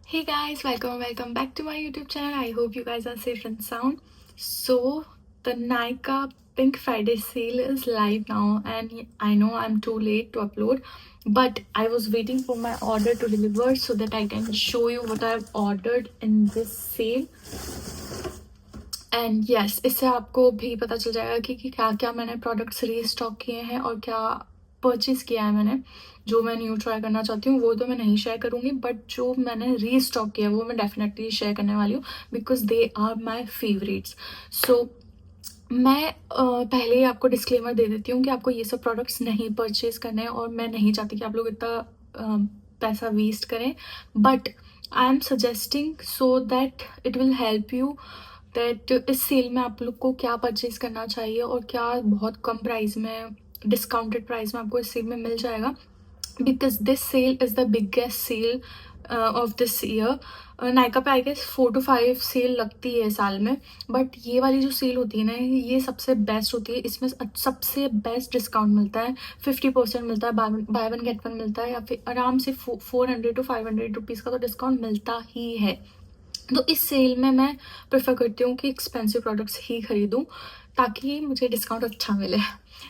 Hey guys, welcome back to my YouTube channel. I hope you guys are safe and sound. So the Nykaa Pink Friday sale is live now, and I know I'm too late to upload, but I was waiting for my order to deliver so that I can show you what I've ordered in this sale. And yes, इससे आपको भी पता चल जाएगा कि क्या क्या मैंने प्रोडक्ट्स रीस्टॉक किए हैं और क्या परचेज़ किया है मैंने। जो मैं न्यू ट्राई करना चाहती हूँ वो तो मैं नहीं शेयर करूँगी, बट जो मैंने रीस्टॉक किया है वो मैं डेफिनेटली शेयर करने वाली हूँ because they are my favourites. So मैं पहले ही आपको डिस्क्लेमर दे देती हूँ कि आपको ये सब प्रोडक्ट्स नहीं परचेज़ करने हैं और मैं नहीं चाहती कि आप लोग इतना पैसा वेस्ट करें, but I am suggesting so that it will help you that इस सेल में आप लोग को क्या परचेज करना चाहिए और क्या बहुत कम प्राइस में, डिस्काउंटेड प्राइस में आपको इस सेल में मिल जाएगा because this sale is the biggest sale of this year. Nykaa पे आई गेस 4 to 5 सेल लगती है साल में, बट ये वाली जो सेल होती है ना ये सबसे बेस्ट होती है। इसमें सबसे बेस्ट डिस्काउंट मिलता है, 50% मिलता है, बाय वन गेट वन मिलता है, या फिर आराम से 400 to 500 रुपीज़ का तो डिस्काउंट मिलता ही है। तो इस सेल में मैं प्रेफर करती हूँ कि एक्सपेंसिव प्रोडक्ट्स ही खरीदूँ ताकि मुझे डिस्काउंट अच्छा मिले।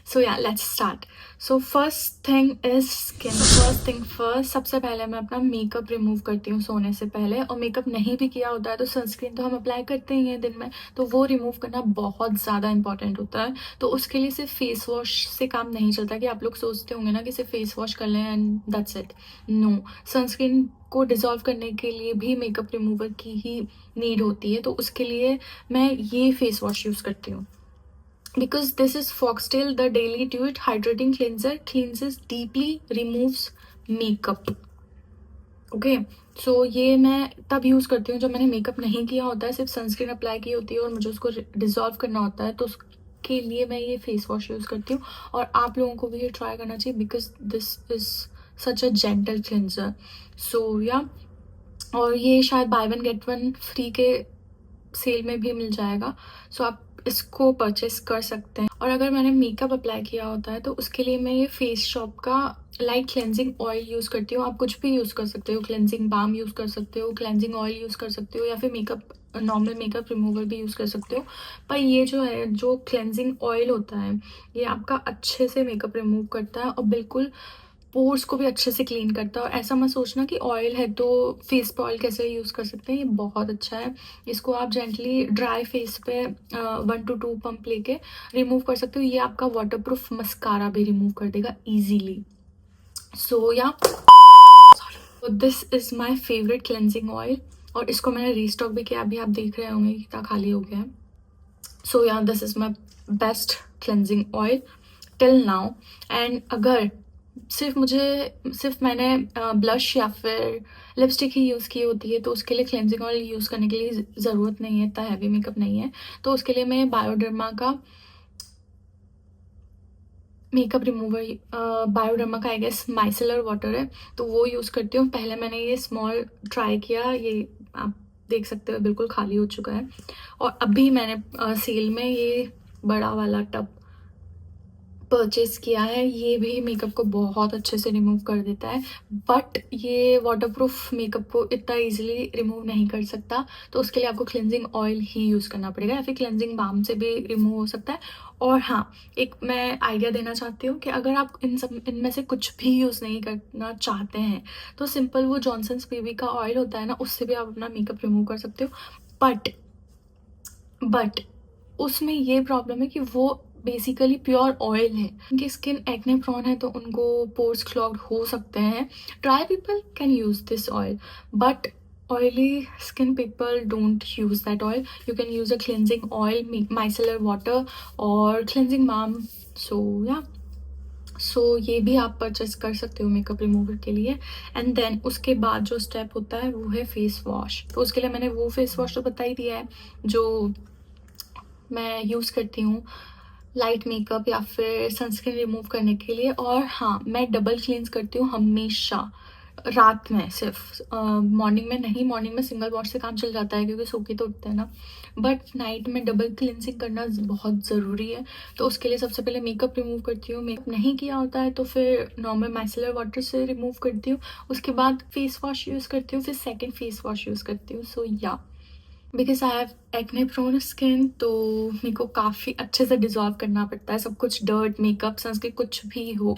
सो या let's start. So first thing is skin. First thing first, सबसे पहले मैं अपना मेकअप रिमूव करती हूँ सोने से पहले। और मेकअप नहीं भी किया होता है तो सनस्क्रीन तो हम अप्लाई करते ही हैं दिन में, तो वो रिमूव करना बहुत ज़्यादा इंपॉर्टेंट होता है। तो उसके लिए सिर्फ फेस वॉश से काम नहीं चलता कि आप लोग सोचते होंगे ना कि सिर्फ फेस वॉश कर लें and that's it. No, sunscreen को डिज़ोल्व करने के लिए भी मेकअप रिमूवर की ही नीड होती है, तो उसके लिए मैं ये फेस वॉश यूज़ करती हूँ because this is Foxtale the daily duet hydrating cleanser, cleanses deeply, removes makeup. Okay, so ये मैं तब यूज़ करती हूँ जब मैंने मेकअप नहीं किया होता है, सिर्फ सनस्क्रीन अप्लाई की होती है और मुझे उसको डिज़ोल्व करना होता है, तो उसके लिए मैं ये फेस वॉश यूज़ करती हूँ। और आप लोगों को भी ये ट्राई करना चाहिए because this is such a gentle cleanser. So yeah, और ये शायद buy one get one free के सेल में भी मिल जाएगा, सो आप इसको परचेस कर सकते हैं। और अगर मैंने मेकअप अप्लाई किया होता है तो उसके लिए मैं ये फेस शॉप का लाइट क्लेंजिंग ऑयल यूज़ करती हूँ। आप कुछ भी यूज़ कर सकते हो, क्लेंजिंग बाम यूज़ कर सकते हो, क्लेंजिंग ऑयल यूज़ कर सकते हो, या फिर मेकअप नॉर्मल मेकअप रिमूवर भी यूज़ कर सकते हो। पर ये जो है, जो क्लेंजिंग ऑयल होता है, ये आपका अच्छे से मेकअप रिमूव करता है और बिल्कुल पोर्स को भी अच्छे से क्लीन करता है। और ऐसा मत सोचना कि ऑयल है तो फेस पे ऑयल कैसे यूज़ कर सकते हैं, ये बहुत अच्छा है। इसको आप जेंटली ड्राई फेस पे 1 to 2 पंप लेके रिमूव कर सकते हो। ये आपका वाटरप्रूफ मस्कारा भी रिमूव कर देगा ईजीली। सो या, this is my favourite cleansing oil और इसको मैंने रीस्टॉक भी किया। अभी आप देख रहे होंगे कितना खाली हो गया है। सो या, this is my best cleansing oil till now. And अगर सिर्फ मैंने ब्लश या फिर लिपस्टिक ही यूज़ की होती है तो उसके लिए क्लेंजिंग ऑयल यूज़ करने के लिए ज़रूरत नहीं है, इतना हैवी मेकअप नहीं है। तो उसके लिए मैं बायोडर्मा का मेकअप रिमूवर, बायोडर्मा का आई गेस माइसेलर वाटर है, तो वो यूज़ करती हूँ। पहले मैंने ये स्मॉल ट्राई किया, ये आप देख सकते हो बिल्कुल खाली हो चुका है। और अभी मैंने सेल में ये बड़ा वाला टब परचेज़ किया है। ये भी मेकअप को बहुत अच्छे से रिमूव कर देता है, बट ये वाटरप्रूफ मेकअप को इतना इजीली रिमूव नहीं कर सकता, तो उसके लिए आपको क्लेंजिंग ऑयल ही यूज़ करना पड़ेगा, या फिर क्लेंजिंग बाम से भी रिमूव हो सकता है। और हाँ, एक मैं आइडिया देना चाहती हूँ कि अगर आप इनमें से कुछ भी यूज़ नहीं करना चाहते हैं तो सिंपल वो जॉनसन्स बेबी का ऑयल होता है ना, उससे भी आप अपना मेकअप रिमूव कर सकते हो। बट उसमें ये प्रॉब्लम है कि वो बेसिकली प्योर ऑयल है। उनकी स्किन एक्ने प्रोन है तो उनको पोर्स क्लॉग्ड हो सकते हैं। Dry people can use this oil, but oily skin people don't use that oil. You can use a cleansing oil, micellar water और क्लेंजिंग बाम। सो ये भी आप परचेस कर सकते हो मेकअप रिमूवर के लिए। एंड देन उसके बाद जो स्टेप होता है वो है फेस वॉश। तो उसके लिए मैंने वो फेस वॉश तो बता ही दिया है जो मैं यूज़ करती हूँ लाइट मेकअप या फिर सनस्क्रीन रिमूव करने के लिए। और हाँ, मैं डबल क्लींस करती हूँ हमेशा। रात में सिर्फ, मॉर्निंग में नहीं। मॉर्निंग में सिंगल वॉश से काम चल जाता है क्योंकि सो के तो उठते हैं ना, बट नाइट में डबल क्लिनजिंग करना बहुत ज़रूरी है। तो उसके लिए सबसे पहले मेकअप रिमूव करती हूँ। मेकअप नहीं किया होता है तो फिर नॉर्मल माइसेलर वाटर से रिमूव करती हूँ। उसके बाद फेस वॉश यूज़ करती हूँ, फिर सेकेंड फेस वॉश यूज़ करती हूँ। सो या because I have acne prone skin, तो मेरे को काफ़ी अच्छे से डिजॉल्व करना पड़ता है सब कुछ, डर्ट, मेकअप, सनस्क्रीन, कुछ भी हो।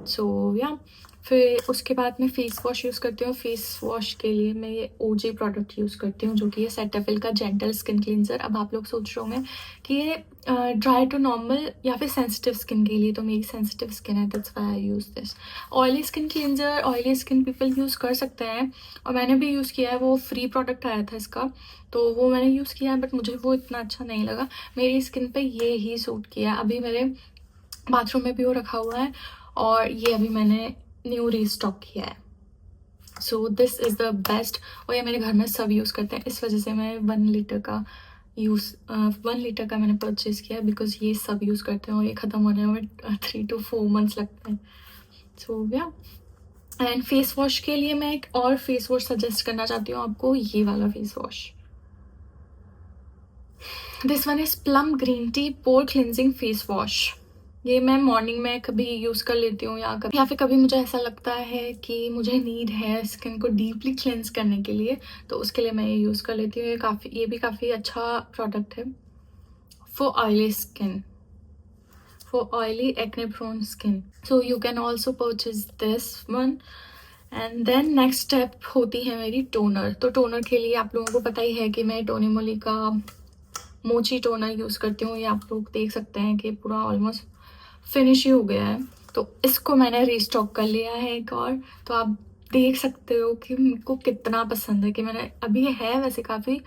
सो या फिर उसके बाद मैं फेस वॉश यूज़ करती हूँ। फेस वॉश के लिए मैं ये ओजे प्रोडक्ट यूज़ करती हूँ, जो कि ये सेटाफिल का जेंटल स्किन क्लींजर। अब आप लोग सोच रहे होंगे कि ये ड्राई टू नॉर्मल या फिर सेंसिटिव स्किन के लिए, तो मेरी सेंसिटिव स्किन है, that's why I use this. Oily skin cleanser oily skin people use कर सकते हैं, और मैंने भी यूज़ किया है। वो फ्री प्रोडक्ट आया था इसका, तो वो मैंने यूज़ किया है, बट मुझे वो इतना अच्छा नहीं लगा। मेरी स्किन पे ये ही सूट किया। अभी मेरे बाथरूम में भी वो रखा हुआ है, और ये अभी मैंने न्यू रीस्टॉक किया है। So this is the best, और ये मेरे घर में सब यूज़ करते हैं, इस वजह से मैं 1 लीटर का 1 लीटर का मैंने परचेज़ किया, बिकॉज ये सब यूज़ करते हैं और ये ख़त्म होने में 3 to 4 मंथ्स लगते हैं। सो या एंड फेस वॉश के लिए मैं एक और फेस वॉश सजेस्ट करना चाहती हूँ आपको, ये वाला face wash. This one is Plum green tea pore cleansing face wash. ये मैं मॉर्निंग में कभी यूज़ कर लेती हूँ, या फिर कभी मुझे ऐसा लगता है कि मुझे नीड है स्किन को डीपली क्लेंस करने के लिए, तो उसके लिए मैं ये यूज़ कर लेती हूँ। ये भी काफ़ी अच्छा प्रोडक्ट है for oily skin, for oily acne prone skin. So you can also purchase this one. And then next step होती है मेरी टोनर। तो टोनर के लिए आप लोगों को पता ही है कि मैं टोनी मोली का मोची टोनर यूज़ करती हूँ। ये आप लोग देख सकते हैं कि पूरा ऑलमोस्ट फिनिश ही हो गया है, तो इसको मैंने रीस्टॉक कर लिया है एक और। तो आप देख सकते हो कि मेरे को कितना पसंद है, कि मैंने अभी है वैसे काफ़ी,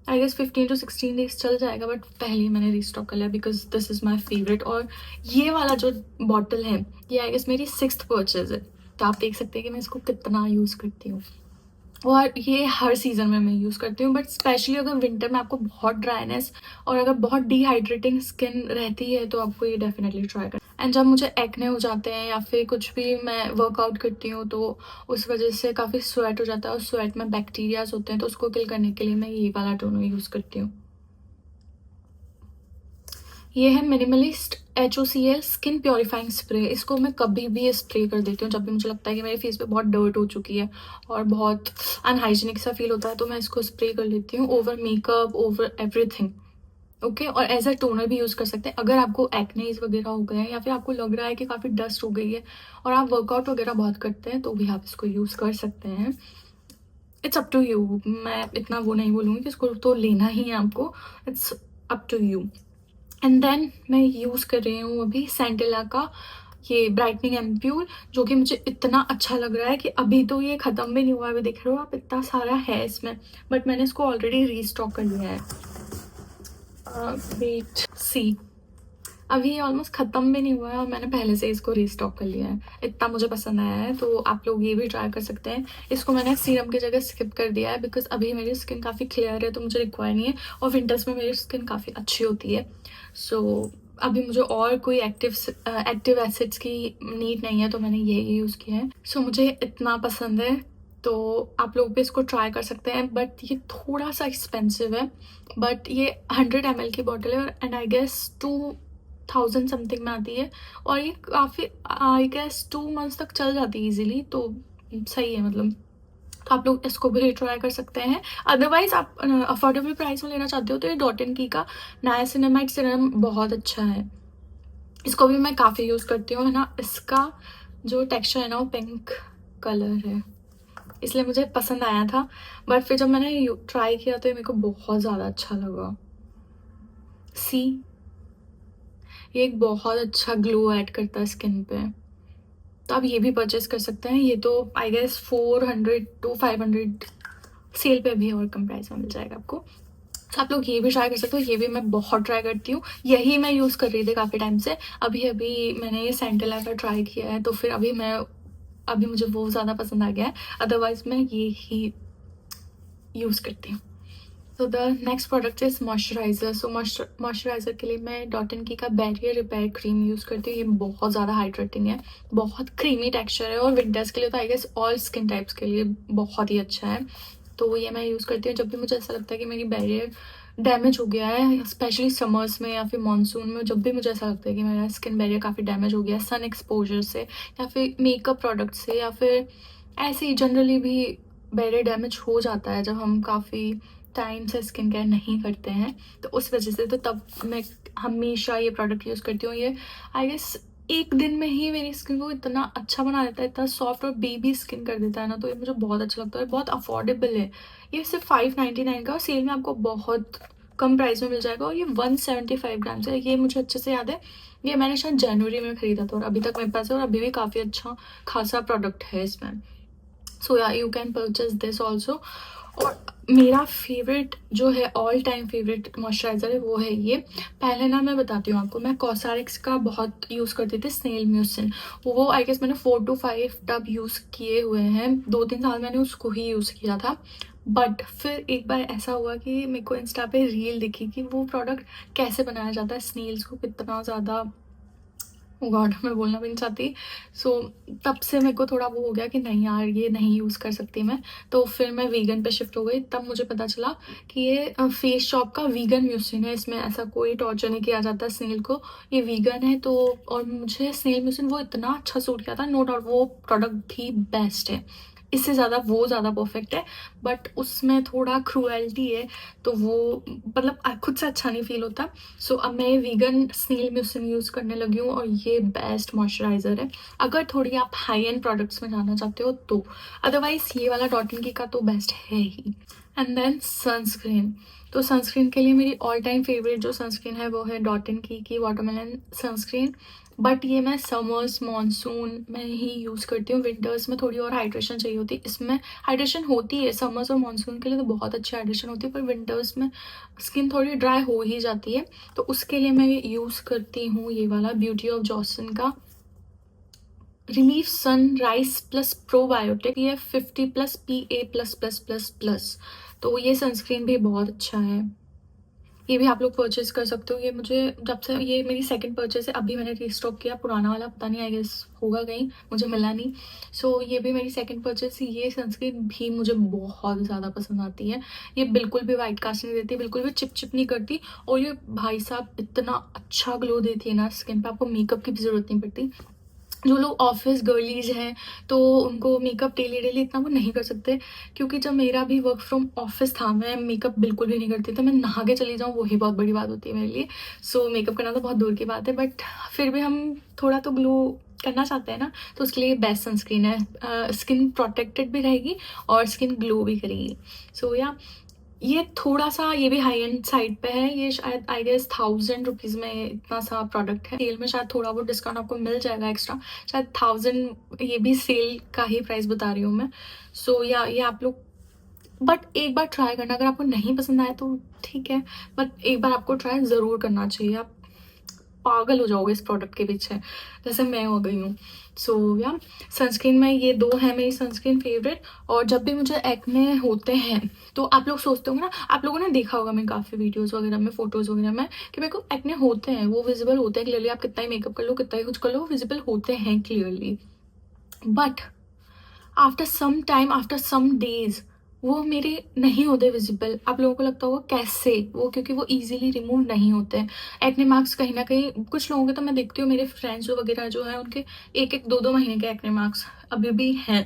आई गेस 15 to 16 डेज चल जाएगा, बट पहले ही मैंने रीस्टॉक कर लिया because this is my favourite. और ये वाला जो बॉटल है, ये आई गेस मेरी 6th परचेज है, तो आप देख सकते हैं कि मैं इसको कितना यूज़ करती हूँ। और ये हर सीज़न में मैं यूज़ करती हूँ, बट स्पेशली अगर विंटर में आपको बहुत ड्राइनेस और अगर बहुत डिहाइड्रेटिंग स्किन रहती है, तो आपको ये डेफिनेटली ट्राई करना। एंड जब मुझे एक्ने हो जाते हैं या फिर कुछ भी मैं वर्कआउट करती हूँ, तो उस वजह से काफ़ी स्वेट हो जाता है, और स्वेट में बैक्टीरियाज होते हैं, तो उसको किल करने के लिए मैं ये वाला टोनर यूज़ करती हूँ। ये है minimalist HOCL skin purifying spray. इसको मैं कभी भी स्प्रे कर देती हूँ जब भी मुझे लगता है कि मेरे फेस पे बहुत डर्ट हो चुकी है और बहुत अनहाइजीनिक सा फील होता है, तो मैं इसको स्प्रे कर लेती हूँ over makeup, over everything. Okay, और एज अ टोनर भी यूज़ कर सकते हैं अगर आपको एक्नेज वगैरह हो गए हैं, या फिर आपको लग रहा है कि काफ़ी डस्ट हो गई है और आप वर्कआउट वगैरह बहुत करते हैं, तो भी आप इसको यूज़ कर सकते हैं। It's up to you. मैं इतना वो नहीं बोलूँगी कि इसको तो लेना ही है आपको, it's up to you. And then मैं यूज़ कर रही हूँ अभी सैंटेला का ये ब्राइटनिंग एम्प्यूल, जो कि मुझे इतना अच्छा लग रहा है कि अभी तो ये ख़त्म भी नहीं हुआ है। अभी देख रहे हो आप, इतना सारा है इसमें, बट मैंने इसको ऑलरेडी रीस्टॉक कर लिया है। वेट सी, अभी ये ऑलमोस्ट ख़त्म भी नहीं हुआ है और मैंने पहले से इसको रीस्टॉक कर लिया है, इतना मुझे पसंद आया है। तो आप लोग ये भी ट्राई कर सकते हैं। इसको मैंने सीरम की जगह स्किप कर दिया है बिकॉज अभी मेरी स्किन काफ़ी क्लियर है, तो मुझे रिक्वायर नहीं है, और विंटर्स में मेरी स्किन काफ़ी अच्छी होती है। सो अभी मुझे और कोई एक्टिव एसिड्स की नीड नहीं है, तो मैंने ये यूज़ किया है। सो मुझे इतना पसंद है, तो आप लोग भी इसको ट्राई कर सकते हैं। बट ये थोड़ा सा एक्सपेंसिव है, बट ये 100 ml की बॉटल है, एंड आई गेस 2000 समथिंग में आती है, और ये काफ़ी आई गेस 2 मंथ्स तक चल जाती है ईजिली, तो सही है मतलब। तो आप लोग इसको भी ट्राई कर सकते हैं। अदरवाइज आप अफोर्डेबल प्राइस में लेना चाहते हो, तो ये डॉट एंड की का नायासिनामाइड सीरम बहुत अच्छा है। इसको भी मैं काफ़ी यूज़ करती हूँ, है ना। इसका जो टेक्सचर है ना, वो पिंक कलर है, इसलिए मुझे पसंद आया था। बट फिर जब मैंने ट्राई किया तो ये मेरे को बहुत ज़्यादा अच्छा लगा। सी, ये एक बहुत अच्छा ग्लो ऐड करता है स्किन पे, तो आप ये भी परचेस कर सकते हैं। ये तो आई गेस 400 to 500 सेल पे भी और कम प्राइस में मिल जाएगा आपको, तो आप लोग ये भी ट्राई कर सकते हो। ये भी मैं बहुत ट्राई करती हूँ, यही मैं यूज़ कर रही थी काफ़ी टाइम से। अभी मैंने ये सैंटेला का ट्राई किया है, तो फिर अभी मुझे वो ज़्यादा पसंद आ गया है, अदरवाइज़ मैं ये ही यूज़ करती हूँ। तो the next product is moisturiser. So moisturiser के लिए मैं डॉट एंड की का बैरियर रिपेयर क्रीम यूज़ करती हूँ। ये बहुत ज़्यादा हाइड्रेटिंग है, बहुत क्रीमी टेक्सचर है और विंटर्स के लिए तो I guess all skin types के लिए बहुत ही अच्छा है। तो ये मैं यूज़ करती हूँ जब भी मुझे ऐसा लगता है कि मेरी बैरियर डैमेज हो गया है, स्पेशली समर्स में या फिर मानसून में। जब भी मुझे ऐसा लगता है कि मेरा स्किन बैरियर काफ़ी डैमेज हो गया है सन एक्सपोजर से या फिर मेकअप प्रोडक्ट से या फिर ऐसे ही जनरली भी बैरियर डैमेज हो जाता है जब हम काफ़ी टाइम से स्किन केयर नहीं करते हैं, तो उस वजह से तो तब मैं हमेशा ये प्रोडक्ट यूज़ करती हूँ। ये आई गेस एक दिन में ही मेरी स्किन को इतना अच्छा बना देता है, इतना सॉफ्ट और बेबी स्किन कर देता है ना, तो ये मुझे बहुत अच्छा लगता है। बहुत अफोर्डेबल है, ये सिर्फ 599 का और सेल में आपको बहुत कम प्राइस में मिल जाएगा और ये 175 ग्राम है। ये मुझे अच्छे से याद है, ये मैंने शायद जनवरी में खरीदा था और अभी तक मेरे पास है और अभी भी काफ़ी अच्छा खासा प्रोडक्ट है इसमें। सो या you can purchase this also. और मेरा फेवरेट जो है ऑल टाइम फेवरेट मॉइस्चराइज़र है वो है ये। पहले ना मैं बताती हूँ आपको, मैं कॉस्मेटिक्स का बहुत यूज़ करती थी, स्नेल म्यूसिन। वो आई गेस मैंने 4 to 5 टब यूज़ किए हुए हैं, 2-3 साल मैंने उसको ही यूज़ किया था। बट फिर एक बार ऐसा हुआ कि मेरे को इंस्टा पे रील दिखी कि वो प्रोडक्ट कैसे बनाया जाता है, स्नेल्स को कितना ज़्यादा, ओ गॉड मैं बोलना भी नहीं चाहती। सो तब से मेरे को थोड़ा वो हो गया कि नहीं यार ये नहीं यूज़ कर सकती मैं। तो फिर मैं वीगन पे शिफ्ट हो गई, तब मुझे पता चला कि ये फेस शॉप का वीगन म्यूसिन है, इसमें ऐसा कोई टॉर्चर नहीं किया जाता स्नेल को, ये वीगन है। तो और मुझे स्नेल म्यूसिन वो इतना अच्छा सूट किया था, नो डाउट वो प्रोडक्ट भी बेस्ट है, इससे ज़्यादा वो ज़्यादा परफेक्ट है। बट उसमें थोड़ा क्रूएल्टी है, तो वो मतलब खुद से अच्छा नहीं फील होता। सो अब मैं वीगन स्नेल म्यूसिन यूज़ करने लगी हूँ और ये बेस्ट मॉइस्चराइज़र है अगर थोड़ी आप हाई एंड प्रोडक्ट्स में जाना चाहते हो तो। अदरवाइज़ ये वाला डॉट एंड की का तो बेस्ट है ही। And then sunscreen. तो सनस्क्रीन के लिए मेरी ऑल टाइम फेवरेट जो सनस्क्रीन है वो है Dot and Key watermelon sunscreen. But ये मैं समर्स मानसून में ही यूज़ करती हूँ, विंटर्स में थोड़ी और हाइड्रेशन चाहिए होती है। इसमें हाइड्रेशन होती है, समर्स और मानसून के लिए तो बहुत अच्छी हाइड्रेशन होती है, पर विंटर्स में स्किन थोड़ी ड्राई हो ही जाती है। तो उसके लिए मैं यूज़ करती हूँ ये वाला ब्यूटी ऑफ जॉनसन का रिलीफ सनराइज प्लस प्रोबायोटिक, ये 50+ PA++++। तो ये सनस्क्रीन भी बहुत अच्छा है, ये भी आप लोग परचेज कर सकते हो। ये मुझे जब से, ये मेरी सेकंड परचेज है, अभी मैंने रीस्टॉक किया, पुराना वाला पता नहीं आई गेस होगा कहीं, मुझे मिला नहीं। सो ये भी मेरी सेकंड परचेज। ये सनस्क्रीन भी मुझे बहुत ज़्यादा पसंद आती है, ये बिल्कुल भी वाइट कास्ट नहीं देती, बिल्कुल भी चिप चिप नहीं करती, और ये भाई साहब इतना अच्छा ग्लो देती है ना स्किन पे, आपको मेकअप की भी ज़रूरत नहीं पड़ती। जो लोग ऑफिस गर्लीज हैं तो उनको मेकअप डेली डेली इतना वो नहीं कर सकते, क्योंकि जब मेरा भी वर्क फ्रॉम ऑफिस था मैं मेकअप बिल्कुल भी नहीं करती थी, मैं नहा के चली जाऊँ वही बहुत बड़ी बात होती है मेरे लिए। सो मेकअप करना तो बहुत दूर की बात है, बट फिर भी हम थोड़ा तो ग्लो करना चाहते हैं ना, तो उसके लिए बेस्ट सनस्क्रीन है, स्किन प्रोटेक्टेड भी रहेगी और स्किन ग्लो भी करेगी। सो या ये थोड़ा सा, ये भी हाई एंड साइड पे है, ये शायद आई गेस 1000 रुपीज़ में इतना सा प्रोडक्ट है। सेल में शायद थोड़ा बहुत डिस्काउंट आपको मिल जाएगा एक्स्ट्रा, शायद 1000, ये भी सेल का ही प्राइस बता रही हूँ मैं। सो या ये आप लोग बट एक बार ट्राई करना, अगर आपको नहीं पसंद आए तो ठीक है, बट एक बार आपको ट्राई ज़रूर करना चाहिए, आप पागल हो जाओगे इस प्रोडक्ट के पीछे, जैसे मैं हो गई हूँ। सो या सनस्क्रीन में ये दो है मेरी सनस्क्रीन फेवरेट। और जब भी मुझे एक्ने होते हैं तो आप लोग सोचते होंगे ना, आप लोगों ने देखा होगा मैं काफ़ी वीडियोस वगैरह में, फोटोज़ वगैरह में, कि मेरे को एक्ने होते हैं, वो विजिबल होते हैं क्लियरली, आप कितना ही मेकअप कर लो, कितना ही कुछ कर लो, विजिबल होते हैं clearly. But after some time, after some days, वो मेरे नहीं होते विजिबल। आप लोगों को लगता होगा कैसे, वो क्योंकि वो इजीली रिमूव नहीं होते हैं। एक्ने मार्क्स कहीं ना कहीं कुछ लोगों के, तो मैं देखती हूँ मेरे फ्रेंड्स वगैरह जो है उनके 1-1, 2-2 महीने के एक्ने मार्क्स अभी भी हैं,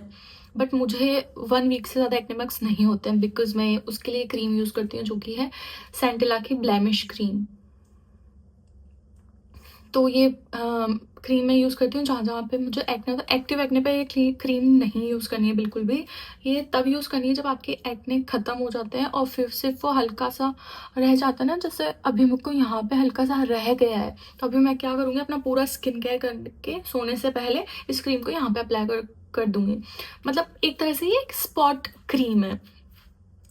बट मुझे 1 वीक से ज़्यादा एक्ने मार्क्स नहीं होते हैं, बिकॉज मैं उसके लिए क्रीम यूज़ करती हूँ जो कि है सेंटिला की ब्लेमिश क्रीम। तो ये क्रीम मैं यूज़ करती हूँ जहाँ जहाँ पे मुझे एक्ने, तो एक्टिव एक्ने पे ये क्रीम नहीं यूज़ करनी है बिल्कुल भी। ये तब यूज़ करनी है जब आपके एक्ने ख़त्म हो जाते हैं और फिर सिर्फ वो हल्का सा रह जाता है ना, जैसे अभी मुझको यहाँ पे हल्का सा रह गया है, तो अभी मैं क्या करूँगी, अपना पूरा स्किन केयर करके सोने से पहले इस क्रीम को यहाँ पे अप्लाई कर दूँगी। मतलब एक तरह से ये एक स्पॉट क्रीम है।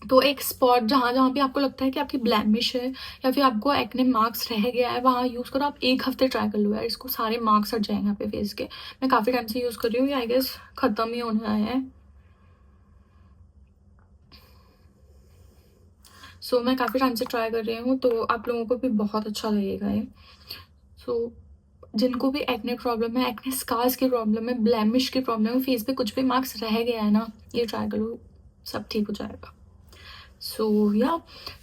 तो एक स्पॉट जहाँ जहाँ भी आपको लगता है कि आपकी ब्लैमिश है या फिर आपको एक्ने मार्क्स रह गया है, वहाँ यूज़ करो। आप 1 हफ्ते ट्राई कर लो यार, इसको सारे मार्क्स हट जाएंगे यहाँ पे फेस के। मैं काफ़ी टाइम से यूज़ कर रही हूँ, ये आई गेस ख़त्म ही होने आया है। सो मैं काफ़ी टाइम से ट्राई कर रही हूँ, तो आप लोगों को भी बहुत अच्छा लगेगा ये। सो जिनको भी एक्ने प्रॉब्लम है, एक्ने स्कार्स की प्रॉब्लम है, ब्लेमिश की प्रॉब्लम है, फेस पे कुछ भी मार्क्स रह गया है ना, ये ट्राई करो, सब ठीक हो जाएगा। सो या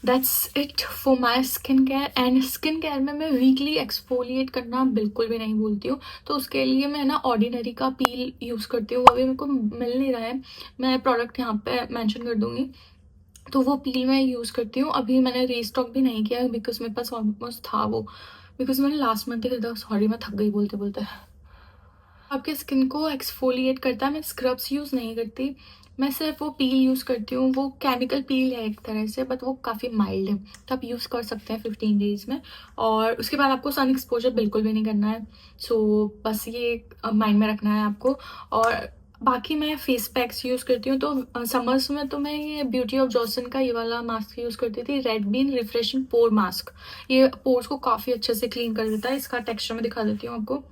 that's it for my skin care. And skin care में मैं वीकली एक्सफोलिएट करना बिल्कुल भी नहीं भूलती हूँ। तो उसके लिए मैं ना ऑर्डिनरी का पील यूज़ करती हूँ, अभी मेरे को मिल नहीं रहा है, मैं प्रोडक्ट यहाँ पे मेंशन कर दूँगी। तो वो पील मैं यूज़ करती हूँ। अभी मैंने रीस्टॉक भी नहीं किया बिकॉज मेरे पास ऑलमोस्ट था वो, बिकॉज मैंने लास्ट मंथ ही खरीदा। सॉरी, मैं थक गई बोलते बोलते। आपके स्किन को एक्सफोलिएट करता है। मैं स्क्रब्स यूज़ नहीं करती, मैं सिर्फ वो पील यूज़ करती हूँ। वो केमिकल पील है एक तरह से, बट वो काफ़ी माइल्ड है, तो आप यूज़ कर सकते हैं 15 डेज़ में। और उसके बाद आपको सन एक्सपोजर बिल्कुल भी नहीं करना है। सो बस ये माइंड में रखना है आपको। और बाकी मैं फेस पैक्स यूज़ करती हूँ। तो समर्स में तो मैं ये ब्यूटी ऑफ जॉनसन का ये वाला मास्क यूज़ करती थी, red been refreshing pour mask. ये पोर्स को काफ़ी अच्छे से क्लीन कर देता है। इसका टेक्सचर मैं दिखा देती हूँ आपको।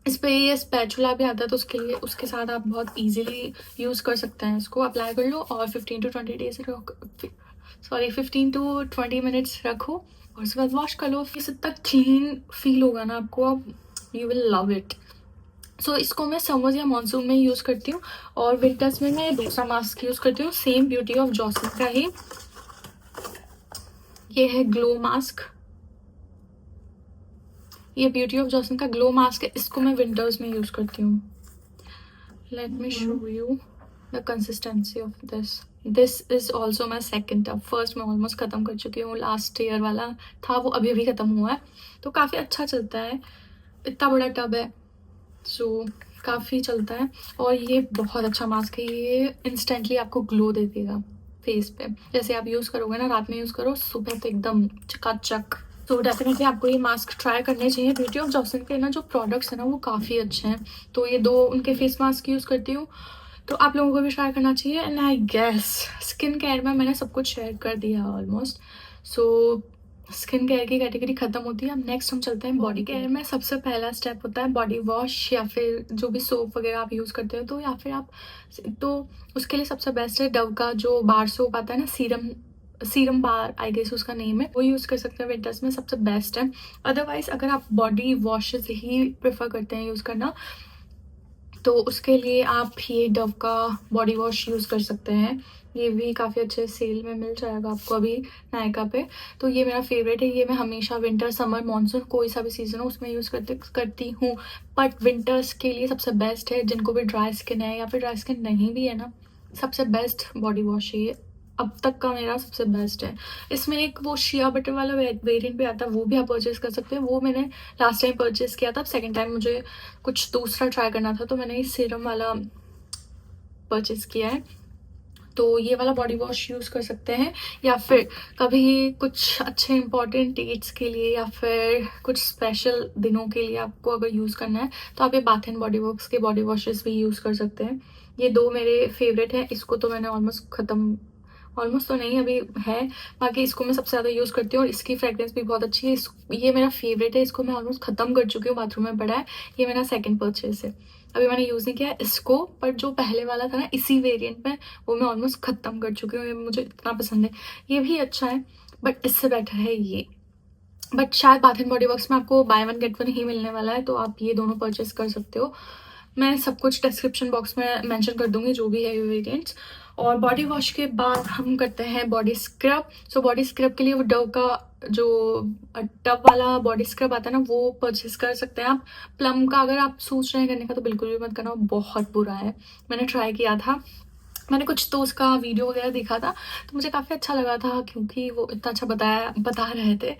इस पे ये स्पैचुला भी आता है, तो उसके लिए उसके साथ आप बहुत इजीली यूज़ कर सकते हैं। इसको अप्लाई कर लो और 15 to 20 days sorry 15 to 20 minutes रखो और उसके बाद वॉश कर लो। फेस इतना क्लीन फील होगा ना आपको, अब यू विल लव इट। सो इसको मैं समर्स या मानसून में यूज़ करती हूँ। और विंटर्स में मैं दूसरा मास्क यूज़ करती हूँ, सेम ब्यूटी ऑफ जॉनसन का ही। ये है ग्लो मास्क, ये ब्यूटी ऑफ जॉनसन का ग्लो मास्क है। इसको मैं विंटर्स में यूज़ करती हूँ। Let me show you the consistency of this is also my second tub. First मैं ऑलमोस्ट ख़त्म कर चुकी हूँ, लास्ट ईयर वाला था वो अभी अभी ख़त्म हुआ है, तो काफ़ी अच्छा चलता है। इतना बड़ा टब है, सो काफ़ी चलता है। और ये बहुत अच्छा मास्क है, ये इंस्टेंटली आपको ग्लो दे देगा फेस पे। जैसे आप यूज़ करोगे ना, रात में यूज़ करो, सुबह तो एकदम चकाचक। तो डेफिनेटली आपको ये मास्क ट्राई करने चाहिए। ब्यूटी ऑफ जॉनसन के ना जो प्रोडक्ट्स हैं ना, वो काफ़ी अच्छे हैं। तो ये दो उनके फेस मास्क यूज़ करती हूँ, तो आप लोगों को भी ट्राई करना चाहिए। And I guess skin care में मैंने सब कुछ शेयर कर दिया ऑलमोस्ट। सो स्किन केयर की कैटेगरी खत्म होती है। अब नेक्स्ट हम चलते हैं बॉडी केयर में। सबसे पहला स्टेप होता है बॉडी वॉश, या फिर जो भी सोप वगैरह आप यूज़ करते हो, तो या फिर आप तो उसके लिए सबसे बेस्ट है डव का जो बार सोप आता है ना, सीरम बार आई गेस उसका नेम है, वो यूज़ कर सकते हैं विंटर्स में, सबसे बेस्ट है। अदरवाइज अगर आप बॉडी वॉशेस ही प्रेफर करते हैं यूज़ करना, तो उसके लिए आप ये डव का बॉडी वॉश यूज़ कर सकते हैं। ये भी काफ़ी अच्छे सेल में मिल जाएगा आपको अभी नायका पे। तो ये मेरा फेवरेट है, ये मैं हमेशा विंटर समर मानसून कोई सा भी सीज़न हो उसमें यूज़ करती हूँ। बट विंटर्स के लिए सबसे बेस्ट है, जिनको भी ड्राई स्किन है या फिर ड्राई स्किन नहीं भी है ना, सबसे बेस्ट बॉडी वॉश है ये, अब तक का मेरा सबसे बेस्ट है। इसमें एक वो शिया बटर वाला वेरिएंट भी आता है, वो भी आप परचेज कर सकते हैं। वो मैंने लास्ट टाइम परचेज किया था, अब सेकेंड टाइम मुझे कुछ दूसरा ट्राई करना था, तो मैंने ये सीरम वाला परचेज किया है। तो ये वाला बॉडी वॉश यूज़ कर सकते हैं। या फिर कभी कुछ अच्छे इंपॉर्टेंट डेट्स के लिए या फिर कुछ स्पेशल दिनों के लिए आपको अगर यूज़ करना है, तो आप ये बाथ एंड बॉडी वर्क्स के बॉडी वॉशेस भी यूज़ कर सकते हैं। ये दो मेरे फेवरेट हैं। इसको तो मैंने ऑलमोस्ट तो नहीं अभी है, बाकी इसको मैं सबसे ज़्यादा यूज़ करती हूँ और इसकी फ्रेग्रेंस भी बहुत अच्छी है। ये मेरा फेवरेट है, इसको मैं ऑलमोस्ट ख़त्म कर चुकी हूँ, बाथरूम में पड़ा है। ये मेरा सेकंड परचेज है, अभी मैंने यूज़ नहीं किया है इसको, पर जो पहले वाला था ना इसी वेरिएंट में, वो मैं ऑलमोस्ट ख़त्म कर चुकी हूँ। ये मुझे इतना पसंद है, ये भी अच्छा है, बट इससे बेटर है ये। बट शायद बाथ एंड बॉडी वर्क्स में आपको बाय वन गेट वन ही मिलने वाला है, तो आप ये दोनों परचेस कर सकते हो। मैं सब कुछ डिस्क्रिप्शन बॉक्स में मेंशन कर दूंगी जो भी है ये वेरिएंट्स। और बॉडी वॉश के बाद हम करते हैं body scrub. So body scrub के लिए वो डव का जो टब वाला बॉडी स्क्रब आता है ना, वो परचेस कर सकते हैं आप। प्लम का अगर आप सोच रहे हैं करने का, तो बिल्कुल भी मत करना, वो बहुत बुरा है। मैंने ट्राई किया था, मैंने कुछ तो उसका वीडियो वगैरह देखा था, तो मुझे काफ़ी अच्छा लगा था क्योंकि वो इतना अच्छा बता रहे थे,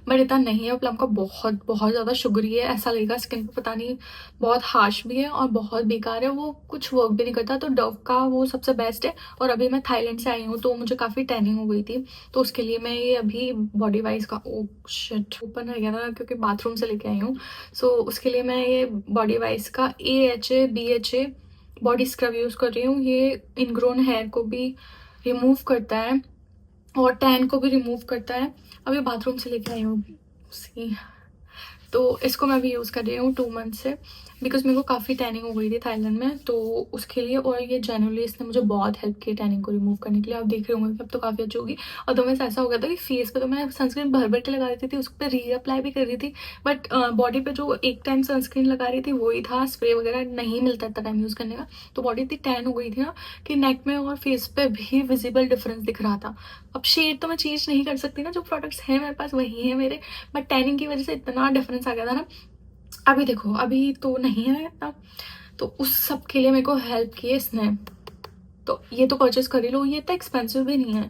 बट इतना नहीं है। प्लम का बहुत बहुत ज़्यादा शुगरी है, ऐसा लगेगा स्किन पे, पता नहीं, बहुत हार्श भी है और बहुत बेकार है, वो कुछ वर्क भी नहीं करता। तो डव का वो सबसे बेस्ट है। और अभी मैं थाईलैंड से आई हूँ, तो मुझे काफ़ी टैनिंग हो गई थी, तो उसके लिए मैं ये अभी बॉडी वाइज का शिट ओपन रह गया था क्योंकि बाथरूम से लेके आई हूँ। सो उसके लिए मैं ये बॉडी वाइज का AHA BHA body scrub use कर रही हूँ। ये इनग्रोन हेयर को भी रिमूव करता है और टैन को भी रिमूव करता है। अभी बाथरूम से लेके आई हूँ सी, तो इसको मैं भी यूज़ कर रही हूँ 2 मंथ से। बिकॉज मेरे को काफ़ी टैनिंग हो गई थी थाईलैंड में, तो उसके लिए। और ये जेन्युइनली इसने मुझे बहुत हेल्प की टैनिंग को रिमूव करने के लिए। आप देख रहे होंगे कि अब तो काफ़ी अच्छी होगी। और तो वैसे ऐसा हो गया था कि फेस पे तो मैं सनस्क्रीन भर भर के लगा देती थी, उस पर रीअप्लाई भी कर रही थी, बट बॉडी पे जो एक टाइम सनस्क्रीन लगा रही थी वही था, स्प्रे वगैरह नहीं मिलता इतना टाइम यूज़ करने का। तो बॉडी इतनी टैन हो गई थी ना कि नेक में और फेस पे भी विजिबल डिफरेंस दिख रहा था। अब शेड तो मैं चेंज नहीं कर सकती ना, जो प्रोडक्ट्स हैं मेरे पास वही है मेरे, बट टैनिंग की वजह से इतना डिफरेंस आ गया था ना। अभी देखो, अभी तो नहीं है इतना। तो उस सब के लिए मेरे को हेल्प की है इसने। तो ये तो परचेज कर ही लो, ये इतना एक्सपेंसिव भी नहीं है।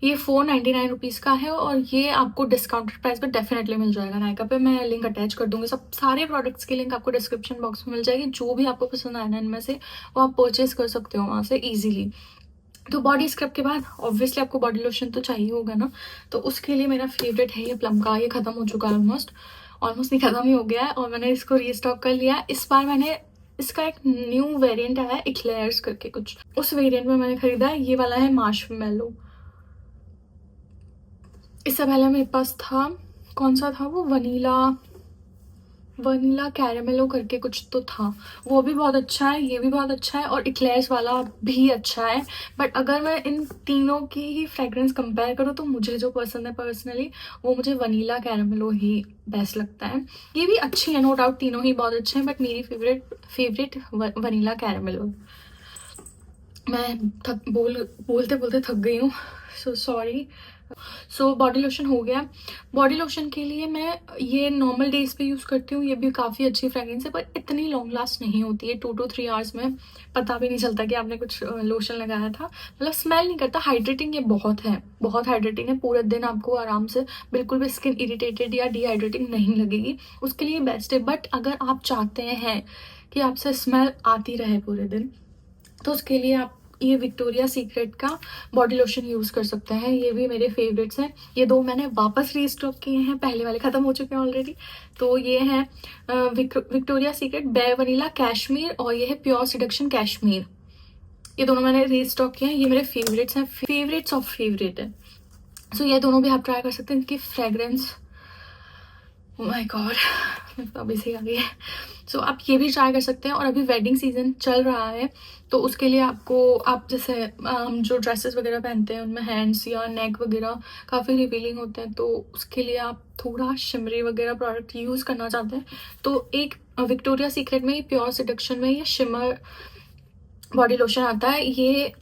ये 499 रुपीज़ का है और ये आपको डिस्काउंटेड प्राइस पे डेफिनेटली मिल जाएगा नायका पे। मैं लिंक अटैच कर दूंगी, सब सारे प्रोडक्ट्स की लिंक आपको डिस्क्रिप्शन बॉक्स में मिल जाएगी। जो भी आपको पसंद आए ना इनमें से, वो आप परचेज कर सकते हो वहाँ से ईजिली। तो बॉडी स्क्रब के बाद ऑब्वियसली आपको बॉडी लोशन तो चाहिए होगा ना, तो उसके लिए मेरा फेवरेट है ये प्लम का। ये खत्म हो चुका है ऑलमोस्ट नहीं, खत्म ही हो गया है, और मैंने इसको रीस्टॉक कर लिया। इस बार मैंने इसका एक न्यू वेरिएंट आया है इक्लेयर्स करके कुछ, उस वेरिएंट में मैंने खरीदा है। ये वाला है मार्शमेलो। इससे पहले मेरे पास था, कौन सा था वो, वनीला कैरेमेलो करके कुछ तो था, वो भी बहुत अच्छा है, ये भी बहुत अच्छा है, और इक्लेयर्स वाला भी अच्छा है। बट अगर मैं इन तीनों की ही फ्रेग्रेंस कंपेयर करूँ तो मुझे जो पसंद है पर्सनली, वो मुझे वनीला कैरेमेलो ही बेस्ट लगता है। ये भी अच्छी है, नो डाउट, तीनों ही बहुत अच्छे हैं, बट मेरी फेवरेट वनीला कैरेमेलो। मैं बोलते बोलते थक गई हूँ, so sorry. So body lotion हो गया। बॉडी लोशन के लिए मैं ये नॉर्मल डेज पे यूज़ करती हूँ, ये भी काफ़ी अच्छी फ्रेग्रेंस है, पर इतनी लॉन्ग लास्ट नहीं होती है। 2 to 3 आवर्स में पता भी नहीं चलता कि आपने कुछ लोशन लगाया था, मतलब स्मेल नहीं करता। हाइड्रेटिंग ये बहुत है, बहुत हाइड्रेटिंग है। पूरे दिन आपको आराम से बिल्कुल भी स्किन इरिटेटेड या डिहाइड्रेटिंग नहीं लगेगी, उसके लिए बेस्ट है। बट अगर आप चाहते हैं कि आपसे स्मेल आती रहे पूरे दिन, तो उसके लिए आप ये विक्टोरिया सीक्रेट का बॉडी लोशन यूज़ कर सकते हैं। ये भी मेरे फेवरेट्स हैं। ये 2 मैंने वापस रीस्टॉक किए हैं, पहले वाले ख़त्म हो चुके हैं ऑलरेडी। तो ये हैं Victoria secret bear vanilla Kashmir, और ये है प्योर सिडक्शन कैश्मीर। ये दोनों मैंने रीस्टॉक किए हैं, ये मेरे फेवरेट्स हैं, फेवरेट्स ऑफ फेवरेट है। सो ये दोनों भी आप ट्राई कर सकते हैं। इनकी फ्रेग्रेंस, ओह माय गॉड, मेरे को अभी से आ गई है। सो आप ये भी ट्राई कर सकते हैं। और अभी वेडिंग सीजन चल रहा है, तो उसके लिए आप जैसे हम जो ड्रेसेस वगैरह पहनते हैं उनमें हैंड्स या नेक वगैरह काफ़ी रिवीलिंग होते हैं, तो उसके लिए आप थोड़ा शिमरी वगैरह प्रोडक्ट यूज़ करना चाहते हैं, तो एक विक्टोरिया सीक्रेट में ही प्योर सिडक्शन में ये शिमर बॉडी लोशन आता है। ये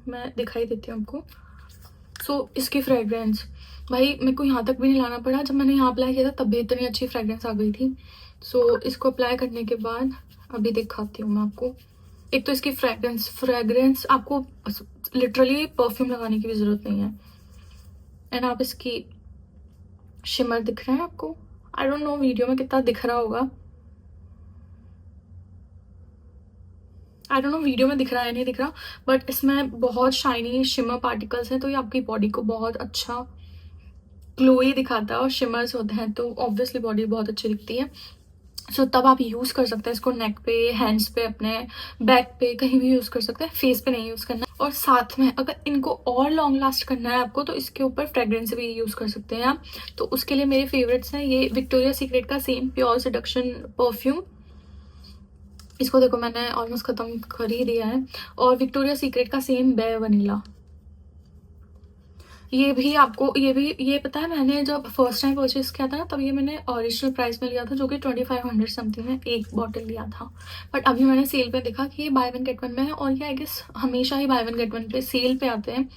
मैं दिखाई देती हूँ आपको। सो इसकी फ्रेग्रेंस, भाई मेरे को यहाँ तक भी नहीं लाना पड़ा, जब मैंने यहाँ अप्लाई किया था तब भी इतनी अच्छी फ्रेग्रेंस आ गई थी। सो इसको अप्लाई करने के बाद अभी दिखाती हूँ मैं आपको। एक तो इसकी फ्रेग्रेंस आपको लिटरली परफ्यूम लगाने की भी ज़रूरत नहीं है। एंड आप इसकी शिमर दिख रहे हैं आपको, आई डोंट नो वीडियो में कितना दिख रहा होगा, आई डोंट नो वीडियो में दिख रहा है नहीं दिख रहा, बट इसमें बहुत शाइनी शिमर पार्टिकल्स हैं, तो ये आपकी बॉडी को बहुत अच्छा ग्लोई दिखाता है, और शिमर्स होते हैं तो ऑब्वियसली बॉडी बहुत अच्छी दिखती है। सो तब आप यूज़ कर सकते हैं इसको नेक पे, हैंड्स पे, अपने बैक पे, कहीं भी यूज़ कर सकते हैं। फेस पे नहीं यूज़ करना। और साथ में अगर इनको और लॉन्ग लास्ट करना है आपको, तो इसके ऊपर फ्रेग्रेंस भी यूज़ कर सकते हैं आप। तो उसके लिए मेरे फेवरेट्स हैं ये विक्टोरिया सीक्रेट का सेम प्योर सिडक्शन परफ्यूम। इसको देखो मैंने ऑलमोस्ट ख़त्म कर ही दिया है। और विक्टोरिया सीक्रेट का सेम बेयर वनीला, ये भी आपको, ये पता है, मैंने जब फर्स्ट टाइम परचेज किया था ना, तब ये मैंने ओरिजिनल प्राइस में लिया था, जो कि 2500 समथिंग में एक बॉटल लिया था। बट अभी मैंने सेल पे देखा कि ये बाय वन गेट वन में है, और ये आई गेस हमेशा ही बाय वन गेट वन पे सेल पे आते हैं।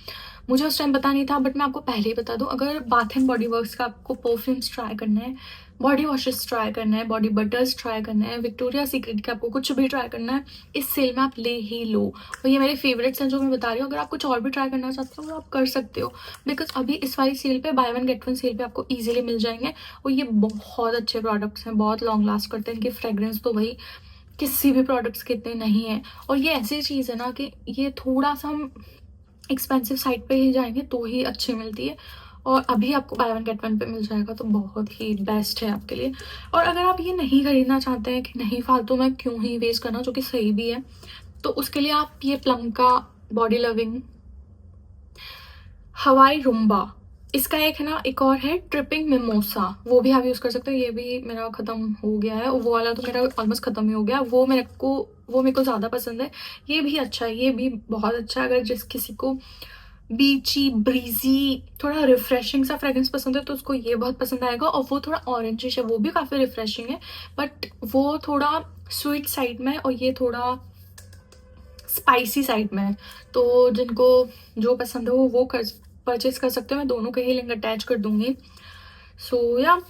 मुझे उस टाइम पता नहीं था, बट मैं आपको पहले ही बता दूं, अगर बाथ एंड बॉडी वर्क्स का आपको परफ्यूम्स ट्राई करना है, बॉडी वॉशेस ट्राई करना है, बॉडी बटर्स ट्राई करना है, विक्टोरिया सीक्रेट का आपको कुछ भी ट्राई करना है, इस सेल में आप ले ही लो। और ये मेरे फेवरेट्स हैं जो मैं बता रही हूँ। अगर आप कुछ और भी ट्राई करना चाहते हो तो आप कर सकते हो, बिकॉज अभी इस वाली सेल पे buy one get one sale पे आपको ईजिली मिल जाएंगे। और ये बहुत अच्छे प्रोडक्ट्स हैं, बहुत लॉन्ग लास्ट करते हैं। इनकी फ्रेग्रेंस तो भाई किसी भी प्रोडक्ट्स के इतने नहीं है। और ये ऐसी चीज़ है ना कि ये थोड़ा सा हम एक्सपेंसिव साइड पे ही जाएंगे तो ही अच्छी मिलती है, और अभी आपको बाय वन गेट वन पे मिल जाएगा, तो बहुत ही बेस्ट है आपके लिए। और अगर आप ये नहीं खरीदना चाहते हैं कि नहीं फालतू में क्यों ही वेस्ट करना, जो कि सही भी है, तो उसके लिए आप ये प्लम का बॉडी लविंग हवाई रुम्बा, इसका एक है ना, एक और है ट्रिपिंग मिमोसा, वो भी आप यूज़ कर सकते हो। ये भी मेरा ख़त्म हो गया है, वो वाला तो मेरा ऑलमोस्ट ख़त्म ही हो गया। वो मेरे को ज़्यादा पसंद है। ये भी अच्छा है, ये भी बहुत अच्छा है। अगर जिस किसी को बीची ब्रीजी थोड़ा रिफ्रेशिंग सा फ्रेग्रेंस पसंद है तो उसको ये बहुत पसंद आएगा। और वो थोड़ा ऑरेंजिश है, वो भी काफ़ी रिफ्रेशिंग है, बट वो थोड़ा स्वीट साइड में है और ये थोड़ा स्पाइसी साइड में है। तो जिनको जो पसंद है वो परचेज कर सकते हो। मैं दोनों के ही लिंक अटैच कर दूंगी। सो या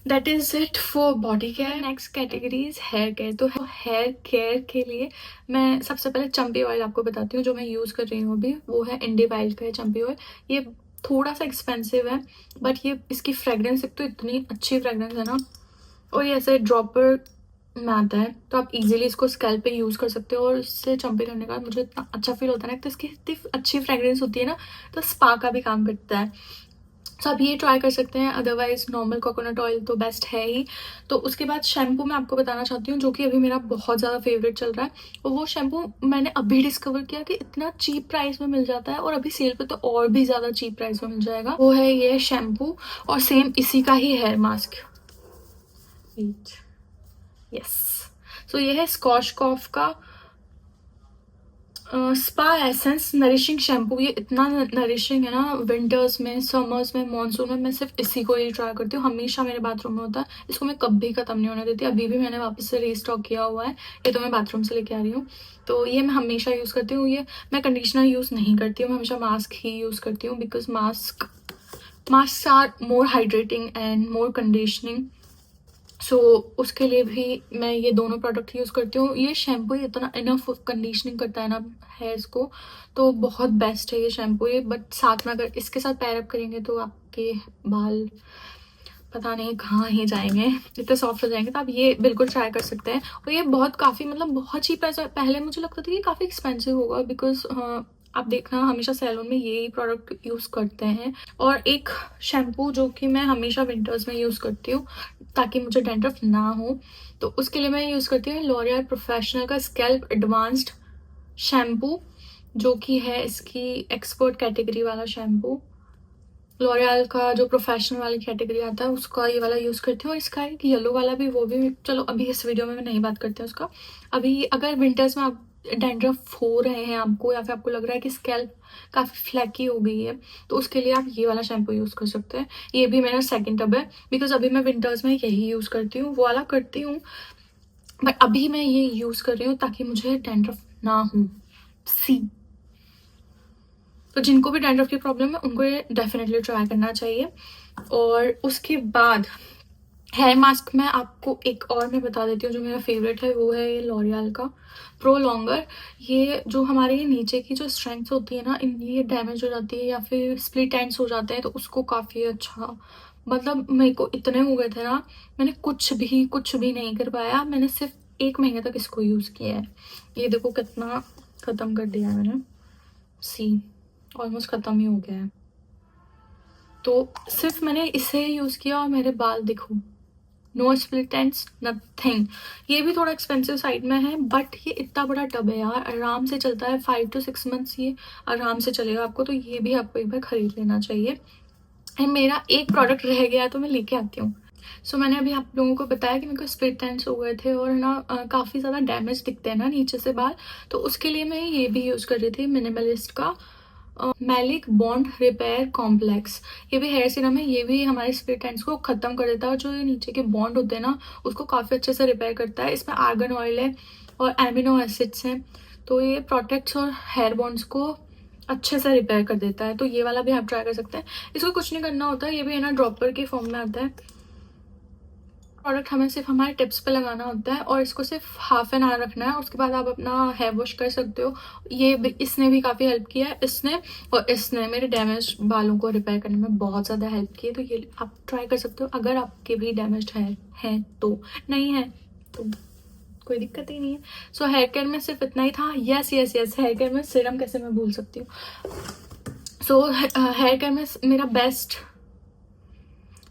that is it for body care. Next category is here care. तो हेयर केयर के लिए मैं सबसे पहले चंपी ऑयल आपको बताती हूँ, जो मैं यूज़ कर रही हूँ अभी। वो है इंडी वाइल्ड का है चंपी ऑयल। ये थोड़ा सा एक्सपेंसिव है, बट ये इसकी फ्रेग्रेंस एक तो इतनी अच्छी फ्रेग्रेंस है ना, और ये ऐसे ड्रॉपर में आता है, तो आप इजीली इसको स्कैल्प पे यूज़ कर सकते हो। और इससे चंपी करने का मुझे इतना अच्छा फील होता है ना, तो इसकी इतनी अच्छी फ्रेग्रेंस होती है ना, तो स्पा का भी काम करता है। तो आप ये ट्राई कर सकते हैं। अदरवाइज नॉर्मल कोकोनट ऑयल तो बेस्ट है ही। तो उसके बाद शैम्पू मैं आपको बताना चाहती हूँ, जो कि अभी मेरा बहुत ज़्यादा फेवरेट चल रहा है। और वो शैम्पू मैंने अभी डिस्कवर किया कि इतना चीप प्राइस में मिल जाता है, और अभी सेल पे तो और भी ज़्यादा चीप प्राइस में मिल जाएगा। वो है ये शैम्पू, और सेम इसी का ही हेयर मास्क। यस, सो ये है स्कॉच कॉफ का स्पा एसेंस नरिशिंग शैम्पू। ये इतना नरिशिंग है ना, विंटर्स में, समर्स में, मानसून में मैं सिर्फ इसी को ही ट्राई करती हूँ। हमेशा मेरे बाथरूम में होता है, इसको मैं कभी ख़त्म नहीं होने देती। अभी भी मैंने वापस से रीस्टॉक किया हुआ है, ये तो मैं बाथरूम से लेके आ रही हूँ। तो ये मैं हमेशा यूज़ करती हूँ। ये मैं कंडीशनर यूज़ नहीं करती हूँ, मैं हमेशा मास्क ही यूज़ करती हूँ, because masks are more hydrating and more conditioning. So उसके लिए भी मैं ये दोनों प्रोडक्ट यूज़ करती हूँ। ये शैम्पू इतना इनफ कंडीशनिंग करता है ना हेयर्स को, तो बहुत बेस्ट है ये शैम्पू। ये बट साथ में अगर इसके साथ पैर अप करेंगे तो आपके बाल पता नहीं कहाँ ही जाएंगे, इतने सॉफ्ट हो जाएंगे। तो आप ये बिल्कुल ट्राई कर सकते हैं। और ये बहुत काफ़ी मतलब बहुत चीप है। पहले मुझे लगता था कि काफ़ी एक्सपेंसिव होगा, बिकॉज आप देखना हमेशा सैलून में यही प्रोडक्ट यूज़ करते हैं। और एक शैम्पू जो कि मैं हमेशा विंटर्स में यूज़ करती हूँ ताकि मुझे डैंड्रफ ना हो, तो उसके लिए मैं यूज़ करती हूँ लॉरियल प्रोफेशनल का स्कैल्प एडवांस्ड शैम्पू, जो कि है इसकी एक्सपर्ट कैटेगरी वाला शैम्पू। लॉरियल का जो प्रोफेशनल वाली कैटेगरी आता है उसका ये वाला यूज़ करती हूँ। और इसका एक येलो वाला भी, वो भी चलो अभी इस वीडियो में मैं नहीं बात करती हूँ उसका। अभी अगर विंटर्स में आप डैंड्रफ हो रहे हैं आपको, या फिर आपको लग रहा है कि स्कैल्प काफ़ी फ्लैकी हो गई है, तो उसके लिए आप ये वाला शैम्पू यूज़ कर सकते हैं। ये भी मेरा सेकेंड टब है, बिकॉज अभी मैं विंटर्स में यही यूज़ करती हूँ, वो वाला करती हूँ, बट अभी मैं ये यूज़ कर रही हूँ ताकि मुझे डैंड्रफ ना हो। सी, तो जिनको भी डैंड्रफ की प्रॉब्लम है उनको ये डेफिनेटली ट्राई करना चाहिए। और उसके बाद हेयर मास्क में आपको एक और मैं बता देती हूँ जो मेरा फेवरेट है, वो है ये लॉरियल का प्रो लॉन्गर। ये जो हमारे ये नीचे की जो स्ट्रेंथ होती है ना, इन ये डैमेज हो जाती है या फिर स्प्लिट एंड्स हो जाते हैं, तो उसको काफ़ी अच्छा, मतलब मेरे को इतने हो गए थे ना, मैंने कुछ भी नहीं कर पाया। मैंने सिर्फ 1 महीने तक इसको यूज़ किया है। ये देखो कितना ख़त्म कर दिया है मैंने। सी, ऑलमोस्ट ख़त्म ही हो गया है। तो सिर्फ मैंने इसे यूज़ किया और मेरे बाल देखो, नो स्प्लिट एंड्स, नथिंग। ये भी थोड़ा एक्सपेंसिव साइड में है, बट ये इतना बड़ा टब है यार, आराम से चलता है। 5 to 6 मंथ्स ये आराम से चलेगा आपको। तो ये भी आपको एक बार खरीद लेना चाहिए। एंड मेरा एक प्रोडक्ट रह गया तो मैं लेके आती हूँ। सो मैंने अभी आप लोगों को बताया कि मेरे को स्प्लिट एंड्स हो गए थे और ना काफ़ी ज़्यादा डैमेज दिखते हैं ना नीचे से बाल। तो उसके लिए मैं ये भी यूज़ कर रही थी मिनिमलिस्ट का मैलिक बॉन्ड रिपेयर कॉम्प्लेक्स। ये भी हेयर सीरम है, ये भी हमारे स्प्लिट एंड्स को ख़त्म कर देता है। और जो ये नीचे के बॉन्ड होते हैं ना, उसको काफ़ी अच्छे से रिपेयर करता है। इसमें आर्गन ऑयल है और एमिनो एसिड्स हैं, तो ये प्रोटेक्ट्स और हेयर बॉन्ड्स को अच्छे से रिपेयर कर देता है। तो ये वाला भी आप ट्राई कर सकते हैं। इसको कुछ नहीं करना होता है, ये भी है ना ड्रॉपर के फॉर्म में आता है। प्रोडक्ट हमें सिर्फ हमारे टिप्स पे लगाना होता है और इसको सिर्फ हाफ एन आवर रखना है। उसके बाद आप अपना हेयर वॉश कर सकते हो। इसने भी काफ़ी हेल्प किया है, इसने मेरे डैमेज बालों को रिपेयर करने में बहुत ज़्यादा हेल्प की है। तो ये आप ट्राई कर सकते हो अगर आपके भी डैमेज है तो। नहीं है तो कोई दिक्कत ही नहीं है। सो हेयर केयर में सिर्फ इतना ही था। Yes yes yes, hair care में सीरम कैसे मैं भूल सकती हूँ। सो हेयर केयर में मेरा बेस्ट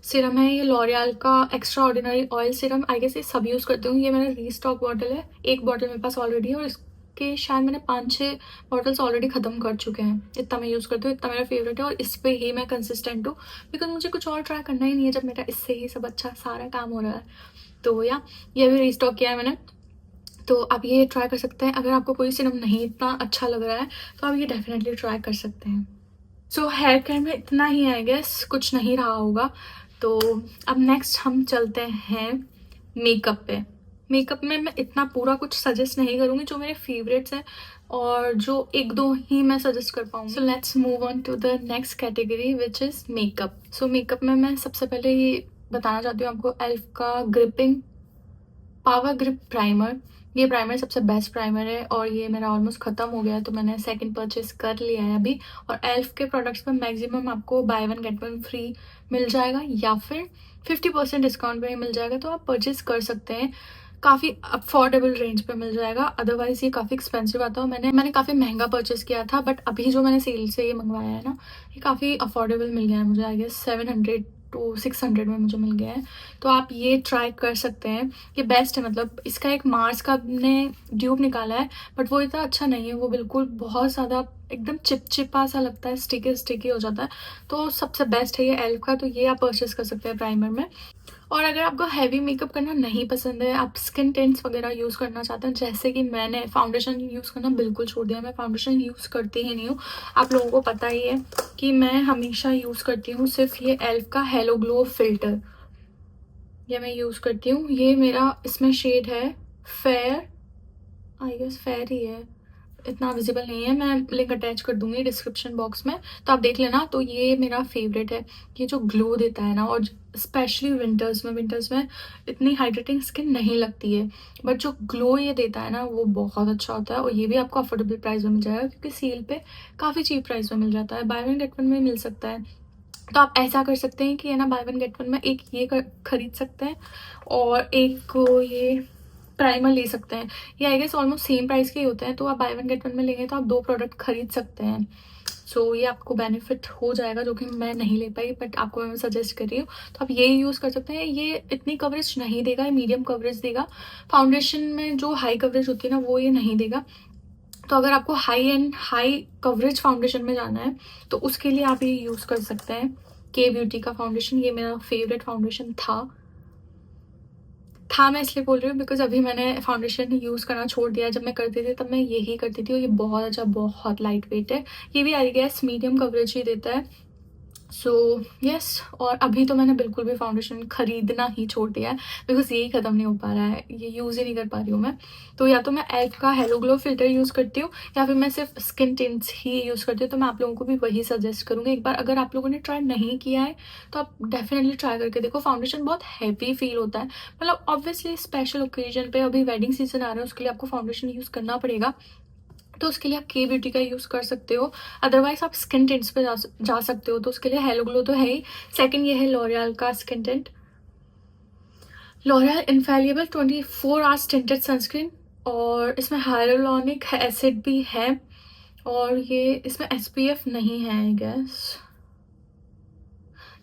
सीरम है ये लॉरियल का extra ordinary oil serum. I guess ये सब यूज़ करती हूँ। ये मेरा रीस्टॉक बॉटल है, एक बॉटल मेरे पास ऑलरेडी है और इसके के शायद मैंने 5-6 बॉटल्स ऑलरेडी ख़त्म कर चुके हैं। इतना मैं यूज़ करती हूँ, इतना मेरा फेवरेट है और इस पे ही मैं कंसिस्टेंट हूँ, बिकॉज़ मुझे कुछ और ट्राई करना ही नहीं है जब मेरा इससे ही सब अच्छा सारा काम हो रहा है। तो या ये भी रीस्टॉक किया है मैंने, तो आप ये ट्राई कर सकते हैं। अगर आपको कोई सीरम नहीं इतना अच्छा लग रहा है तो आप ये डेफिनेटली ट्राई कर सकते हैं। सो हेयर केयर में इतना ही आई गेस, कुछ नहीं रहा होगा। तो अब नेक्स्ट हम चलते हैं मेकअप पे। मेकअप में मैं इतना पूरा कुछ सजेस्ट नहीं करूँगी, जो मेरे फेवरेट्स हैं और जो 1-2 ही मैं सजेस्ट कर पाऊँगी। So let's move on to the next category which is makeup. So makeup में मैं सबसे पहले ये बताना चाहती हूँ आपको, एल्फ का ग्रिपिंग पावर ग्रिप प्राइमर। ये प्राइमर सबसे बेस्ट प्राइमर है और ये मेरा ऑलमोस्ट ख़त्म हो गया है, तो मैंने सेकंड परचेज कर लिया है अभी। और एल्फ के प्रोडक्ट्स में मैक्सिमम आपको buy one get one free मिल जाएगा या फिर 50% डिस्काउंट पे मिल जाएगा, तो आप परचेज कर सकते हैं। काफ़ी अफोर्डेबल रेंज पे मिल जाएगा, अदरवाइज़ ये काफ़ी एक्सपेंसिव आता है। मैंने काफ़ी महंगा परचेज़ किया था, बट अभी जो मैंने सेल से ये मंगवाया है ना, ये काफ़ी अफोर्डेबल मिल गया है मुझे। आई गेस 700 to 600 में मुझे मिल गया है, तो आप ये ट्राई कर सकते हैं। ये बेस्ट है, मतलब इसका एक मार्स का ने ड्यूब निकाला है, बट वो इतना अच्छा नहीं है। वो बिल्कुल बहुत ज़्यादा एकदम चिपचिपा सा लगता है, स्टिकी स्टिकी हो जाता है। तो सबसे बेस्ट है ये एल्फ का, तो ये आप परचेस कर सकते हैं प्राइमर में। और अगर आपको हैवी मेकअप करना नहीं पसंद है, आप स्किन टेंट्स वगैरह यूज़ करना चाहते हैं, जैसे कि मैंने फाउंडेशन यूज़ करना बिल्कुल छोड़ दिया। मैं फाउंडेशन यूज़ करती ही नहीं हूँ, आप लोगों को पता ही है कि मैं हमेशा यूज़ करती हूँ सिर्फ ये एल्फ का हेलो ग्लो फिल्टर। ये मैं यूज़ करती हूँ, ये मेरा इसमें शेड है फेयर, आई गेस फेयर ही है, इतना विजिबल नहीं है। मैं लिंक अटैच कर दूंगी डिस्क्रिप्शन बॉक्स में, तो आप देख लेना। तो ये मेरा फेवरेट है, ये जो ग्लो देता है ना, और स्पेशली विंटर्स में इतनी हाइड्रेटिंग स्किन नहीं लगती है, बट जो ग्लो ये देता है ना वो बहुत अच्छा होता है। और ये भी आपको अफोर्डेबल प्राइस में मिल जाएगा, क्योंकि सेल पे काफ़ी चीप प्राइस में मिल जाता है, बाय वन गेट वन में मिल सकता है। तो आप ऐसा कर सकते हैं कि है ना, बाय वन गेट वन में एक ये खरीद सकते हैं और एक को ये प्राइमर ले सकते हैं। ये I guess almost same price के ही होते हैं, तो आप बाय वन गेट वन में लेंगे तो आप 2 प्रोडक्ट खरीद सकते हैं। सो ये आपको बेनिफिट हो जाएगा, जो कि मैं नहीं ले पाई, बट आपको मैं सजेस्ट कर रही हूँ। तो आप ये यूज़ कर सकते हैं। ये इतनी कवरेज नहीं देगा, ये मीडियम कवरेज देगा। फाउंडेशन में जो हाई कवरेज होती है ना, वो ये नहीं देगा। तो अगर आपको हाई कवरेज फाउंडेशन में जाना है, तो उसके लिए आप ये यूज़ कर सकते हैं के ब्यूटी का फाउंडेशन। ये मेरा फेवरेट फाउंडेशन था मैं इसलिए बोल रही हूँ बिकॉज अभी मैंने फाउंडेशन यूज़ करना छोड़ दिया। जब मैं करती थी तब मैं यही करती थी, और ये बहुत अच्छा, बहुत लाइट वेट है। ये भी आई गेस मीडियम कवरेज ही देता है। सो यस, और अभी तो मैंने बिल्कुल भी फाउंडेशन खरीदना ही छोड़ दिया है, बिकॉज यही ख़त्म नहीं हो पा रहा है, ये यूज़ ही नहीं कर पा रही हूँ मैं। तो या तो मैं एल्फ का हेलो ग्लो फिल्टर यूज़ करती हूँ, या फिर मैं सिर्फ स्किन टिंट्स ही यूज़ करती हूँ। तो मैं आप लोगों को भी वही सजेस्ट करूँगी। एक बार अगर आप लोगों ने ट्राई नहीं किया है तो आप डेफिनेटली ट्राई करके देखो। फाउंडेशन बहुत हैवी फील होता है, मतलब ऑब्वियसली स्पेशल ओकेजन पे, अभी वेडिंग सीजन आ रहा है, उसके लिए आपको फाउंडेशन यूज़ करना पड़ेगा, तो उसके लिए आप के ब्यूटी का यूज़ कर सकते हो। अदरवाइज आप स्किन टिंट्स पे जा सकते हो, तो उसके लिए हेलो ग्लो तो है ही। सेकंड ये है लॉरियल का skin tint, L'Oreal infallible 24 hours tinted sunscreen, और इसमें हाइलुरोनिक एसिड भी है, और ये इसमें SPF नहीं है आई गेस,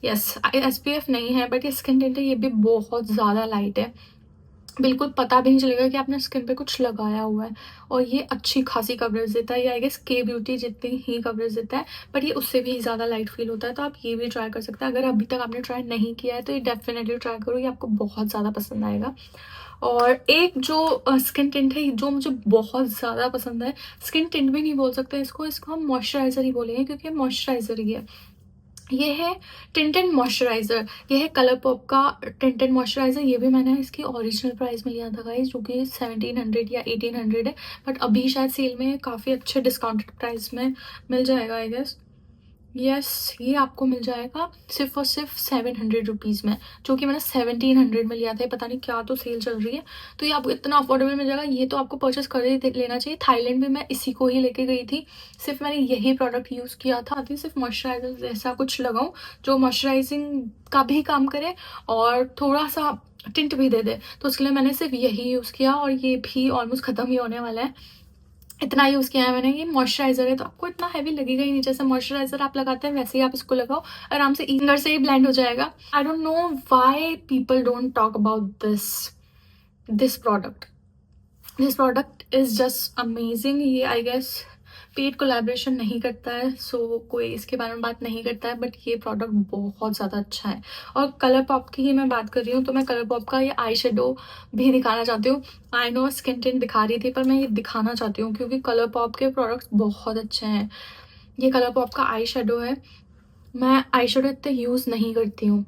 यस SPF नहीं है, बट ये स्किन टिंट है, ये भी बहुत ज़्यादा लाइट है, बिल्कुल पता भी नहीं चलेगा कि आपने स्किन पे कुछ लगाया हुआ है, और ये अच्छी खासी कवरेज देता है। ये आई गेस के ब्यूटी जितनी ही कवरेज देता है, बट ये उससे भी ज़्यादा लाइट फील होता है। तो आप ये भी ट्राई कर सकते हैं। अगर अभी तक आपने ट्राई नहीं किया है तो ये डेफिनेटली ट्राई करो, ये आपको बहुत ज़्यादा पसंद आएगा। और एक जो स्किन टिंट है जो मुझे बहुत ज़्यादा पसंद है, स्किन टिंट भी नहीं बोल सकते इसको हम मॉइस्चराइज़र ही बोलेंगे, क्योंकि ये मॉइस्चराइज़र ही है। ये है टिंटेड मॉइस्चराइज़र, ये है कलर पॉप का टिंटेड मॉइस्चराइज़र। ये भी मैंने इसकी ओरिजिनल प्राइस में लिया था गाइस, जो कि 1700 या 1800 है, बट अभी शायद सेल में काफ़ी अच्छे डिस्काउंटेड प्राइस में मिल जाएगा आई गेस। यस, ये आपको मिल जाएगा सिर्फ और सिर्फ 700 रुपीज़ में, जो कि मैंने 1700 में लिया था। पता नहीं क्या तो सेल चल रही है, तो ये आपको इतना अफोर्डेबल मिल जाएगा। ये तो आपको परचेस कर ही लेना चाहिए। थाईलैंड भी मैं इसी को ही लेके गई थी, सिर्फ मैंने यही प्रोडक्ट यूज़ किया था। आती सिर्फ मॉइस्चराइजर जैसा कुछ लगाऊं जो मॉइस्चराइजिंग का भी काम करे और थोड़ा सा टिंट भी दे दे, तो उसके लिए मैंने सिर्फ यही यूज़ किया, और ये भी ऑलमोस्ट ख़त्म ही होने वाला है। इतना यूज़ किया है मैंने। ये मॉइस्चराइज़र है, तो आपको इतना हैवी लगेगा ही नहीं। जैसे मॉइस्चराइज़र आप लगाते हैं वैसे ही आप इसको लगाओ, आराम से फिंगर से ही ब्लेंड हो जाएगा। I don't know why people don't talk about this product. This product is just amazing. ये आई गेस पेड कोलैबोरेशन नहीं करता है, सो कोई इसके बारे में बात नहीं करता है, बट ये प्रोडक्ट बहुत ज़्यादा अच्छा है। और कलर पॉप की ही मैं बात कर रही हूँ, तो मैं कलर पॉप का ये आई शेडो भी दिखाना चाहती हूँ। आई नो स्किन टिंट दिखा रही थी, पर मैं ये दिखाना चाहती हूँ क्योंकि कलर पॉप के प्रोडक्ट्स बहुत अच्छे हैं। ये कलर पॉप का आई शेडो है। मैं आई शेडो इतने यूज़ नहीं करती हूँ,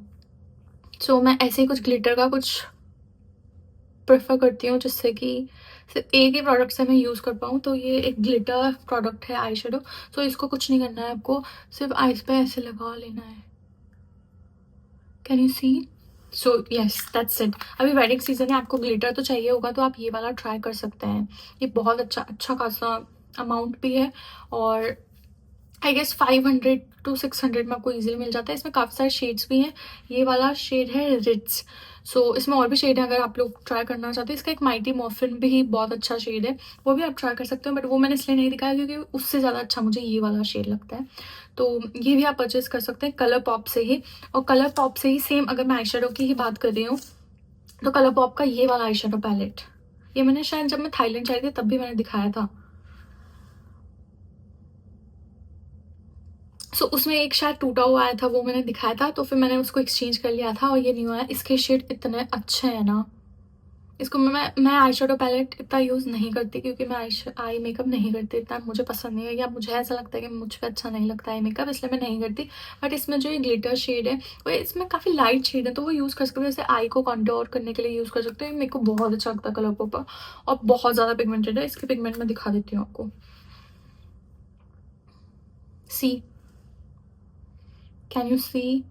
सो मैं ऐसे ही कुछ ग्लिटर का कुछ प्रेफर करती हूँ जिससे कि सिर्फ एक ही प्रोडक्ट से मैं यूज़ कर पाऊँ। तो ये एक ग्लिटर प्रोडक्ट है आई शेडो। सो इसको कुछ नहीं करना है, आपको सिर्फ आईज पे ऐसे लगा लेना है। Can you see? So yes, that's it. अभी वेडिंग सीजन है, आपको ग्लिटर तो चाहिए होगा, तो आप ये वाला ट्राई कर सकते हैं। ये बहुत अच्छा खासा अमाउंट भी है, और आई गेस 500 to 600 में आपको इजीली मिल जाता है। इसमें काफ़ी सारे शेड्स भी हैं। ये वाला शेड है रिच। सो इसमें और भी शेड है, अगर आप लोग ट्राई करना चाहते हैं। इसका एक माइटी मॉर्फिन भी बहुत अच्छा शेड है, वो भी आप ट्राई कर सकते हो, बट वो मैंने इसलिए नहीं दिखाया क्योंकि उससे ज़्यादा अच्छा मुझे ये वाला शेड लगता है। तो ये भी आप परचेज कर सकते हैं कलर पॉप से ही। और कलर पॉप से ही सेम, अगर मैं आई शेडो की ही बात कर रही हूँ, तो कलर पॉप का ये वाला आई शेडो पैलेट, ये मैंने शायद जब मैं थाईलैंड जा रही थी तब भी मैंने दिखाया था। सो उसमें एक शायद टूटा हुआ आया था, वो मैंने दिखाया था, तो फिर मैंने उसको एक्सचेंज कर लिया था, और ये न्यू आया। इसके शेड इतने अच्छे हैं ना। इसको मैं आई शेडो पैलेट इतना यूज़ नहीं करती क्योंकि मैं आई मेकअप नहीं करती, इतना मुझे पसंद नहीं है, या मुझे ऐसा लगता है कि मुझ पर अच्छा नहीं लगता आई मेकअप, इसलिए मैं नहीं करती। बट इसमें जो ये ग्लिटर शेड है, वो इसमें काफ़ी लाइट शेड है, तो वो यूज़ कर सकते हो। जैसे आई को कंटूर करने के लिए यूज़ कर सकते हो। मेरे को बहुत अच्छा लगता है कलर पॉप, और बहुत ज़्यादा पिगमेंटेड है। इसके पिगमेंट मैं दिखा देती हूँ आपको। See, can you see?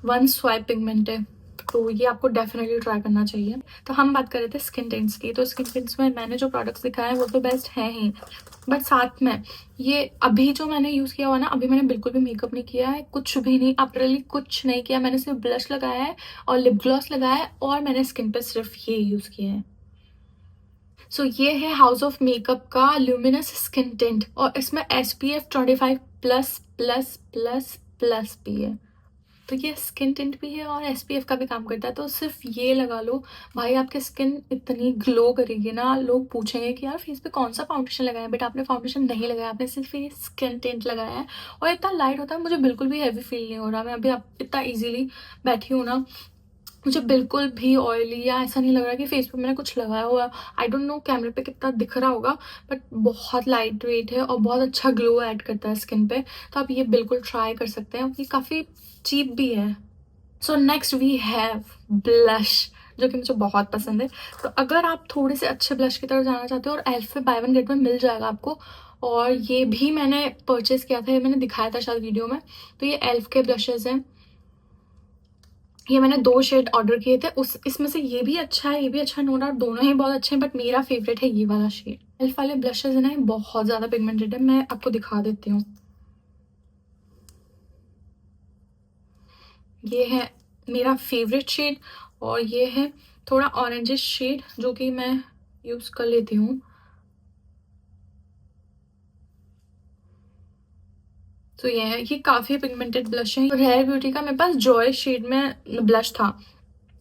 One swipe pigment है, तो ये आपको डेफिनेटली ट्राई करना चाहिए। तो हम बात कर रहे थे स्किन टिंट्स की, तो स्किन टिंट्स में मैंने जो प्रोडक्ट्स दिखाए हैं वो तो बेस्ट हैं ही, बट साथ में ये अभी जो मैंने यूज़ किया हुआ ना, अभी मैंने बिल्कुल भी मेकअप नहीं किया है, कुछ भी नहीं, अपरली कुछ नहीं किया। मैंने सिर्फ ब्लश लगाया है और लिप ग्लॉस लगाया है, और मैंने स्किन पे सिर्फ ये यूज़ किया है। सो ये है हाउस ऑफ मेकअप का ल्यूमिनस स्किन टिंट, और इसमें SPF 25 plus plus plus plus भी है। तो ये स्किन टिंट भी है और SPF का भी काम करता है। तो सिर्फ ये लगा लो भाई, आपकी स्किन इतनी ग्लो करेगी ना, लोग पूछेंगे कि यार फेस पे कौन सा फाउंडेशन लगाया है, बट आपने फाउंडेशन नहीं लगाया, आपने सिर्फ ये स्किन टिंट लगाया है, और इतना लाइट होता है, मुझे बिल्कुल भी हैवी फील नहीं हो रहा। मैं अभी आप इतना ईजिली बैठी हूँ ना, मुझे बिल्कुल भी ऑयली या ऐसा नहीं लग रहा कि फेस पे मैंने कुछ लगाया हुआ। आई डोंट नो कैमरे पे कितना दिख रहा होगा, बट बहुत लाइट वेट है और बहुत अच्छा ग्लो ऐड करता है स्किन पे। तो आप ये बिल्कुल ट्राई कर सकते हैं, ये काफ़ी चीप भी है। So next we have blush, जो कि मुझे बहुत पसंद है। तो अगर आप थोड़े से अच्छे ब्लश की तरफ जाना चाहते हो, और एल्फ पे बाय वन गेट वन मिल जाएगा आपको, और ये भी मैंने परचेज किया था, ये मैंने दिखाया था शायद वीडियो में। तो ये एल्फ के ब्लशेज हैं, ये मैंने 2 शेड ऑर्डर किए थे। इसमें से ये भी अच्छा है, ये भी अच्छा है, नो डाउट दोनों ही बहुत अच्छे हैं, बट मेरा फेवरेट है ये वाला शेड। एल्फ वाले ब्लशेज है ना, बहुत ज़्यादा पिगमेंटेड है। मैं आपको दिखा देती हूँ, ये है मेरा फेवरेट शेड, और ये है थोड़ा ऑरेंजिश शेड जो कि मैं यूज़ कर लेती हूँ। तो ये है, ये काफ़ी पिगमेंटेड ब्लश है। रेयर ब्यूटी का मेरे पास जॉय शेड में ब्लश था,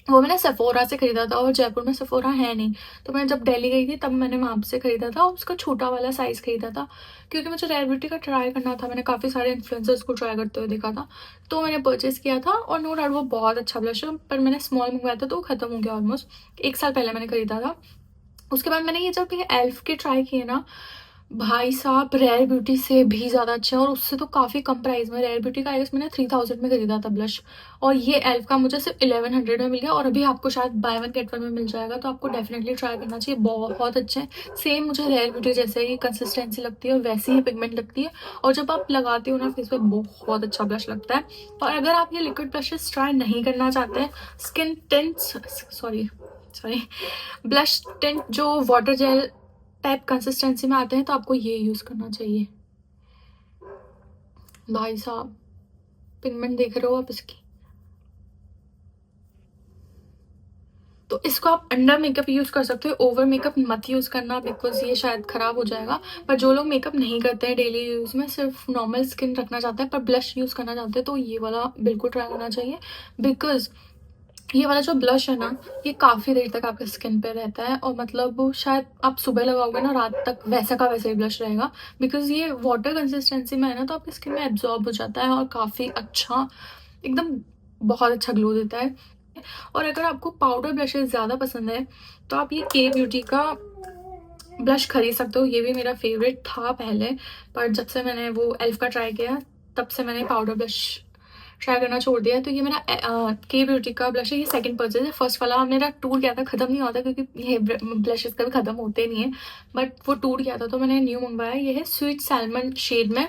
वो मैंने सेफोरा से खरीदा था, और जयपुर में सेफोरा है नहीं, तो मैं जब दिल्ली गई थी तब मैंने वहाँ से खरीदा था, और उसका छोटा वाला साइज़ खरीदा था क्योंकि मुझे रेयर ब्यूटी का ट्राई करना था। मैंने काफ़ी सारे इन्फ्लुएंसर्स को ट्राई करते हुए देखा था, तो मैंने परचेज़ किया था। और नो डाउट वो बहुत अच्छा ब्लश है, पर मैंने स्मॉल मंगवाया था तो वो ख़त्म हो गया ऑलमोस्ट 1 साल पहले मैंने खरीदा था। उसके बाद मैंने ये जब ये एल्फ के ट्राई किए ना, भाई साहब रेयर ब्यूटी से भी ज़्यादा अच्छे हैं, और उससे तो काफ़ी कम प्राइस में। रेयर ब्यूटी का आई गेस मैंने 3000 में खरीदा था ब्लश, और ये एल्फ का मुझे सिर्फ 1100 में मिल गया, और अभी आपको शायद बाय वन गेट वन में मिल जाएगा, तो आपको डेफिनेटली ट्राई करना चाहिए, बहुत अच्छे हैं। सेम मुझे रेयर ब्यूटी जैसे ही कंसिस्टेंसी लगती है और वैसी ही पिगमेंट लगती है, और जब आप लगाते हो ना फेस पे, बहुत अच्छा ब्लश लगता है। और अगर आप ये लिक्विड ब्लशेस ट्राई नहीं करना चाहते हैं, skin tints sorry blush tint जो वाटर जेल टाइप कंसिस्टेंसी में आते हैं, तो आपको ये यूज़ करना चाहिए। भाई साहब पिगमेंट देख रहे हो आप इसकी, तो इसको आप अंडर मेकअप यूज़ कर सकते हो, ओवर मेकअप मत यूज़ करना बिकॉज ये शायद ख़राब हो जाएगा। पर जो लोग मेकअप नहीं करते हैं डेली यूज़ में, सिर्फ नॉर्मल स्किन रखना चाहते हैं पर ब्लश यूज़ करना चाहते हैं, तो ये वाला बिल्कुल ट्राई करना चाहिए। बिकॉज ये वाला जो ब्लश है ना, ये काफ़ी देर तक आपके स्किन पे रहता है और मतलब शायद आप सुबह लगाओगे ना, रात तक वैसा का वैसा ही ब्लश रहेगा, बिकॉज़ ये वाटर कंसिस्टेंसी में है ना, तो आपकी स्किन में एब्ज़ॉर्ब हो जाता है और काफ़ी अच्छा, एकदम बहुत अच्छा ग्लो देता है। और अगर आपको पाउडर ब्लशेज़ ज़्यादा पसंद है, तो आप ये के ब्यूटी का ब्लश खरीद सकते हो। ये भी मेरा फेवरेट था पहले, पर जब से मैंने वो एल्फ का ट्राई किया, तब से मैंने पाउडर ब्लश ट्राई करना छोड़ दिया। तो ये मेरा के ब्यूटी का ब्लश है, ये सेकंड परचेज है। फर्स्ट वाला मेरा टूर गया था, खत्म नहीं होता क्योंकि ये ब्लशेस कभी खत्म होते नहीं है, बट वो टूर गया था तो मैंने न्यू मंगवाया। ये है स्वीट सैलमन शेड में।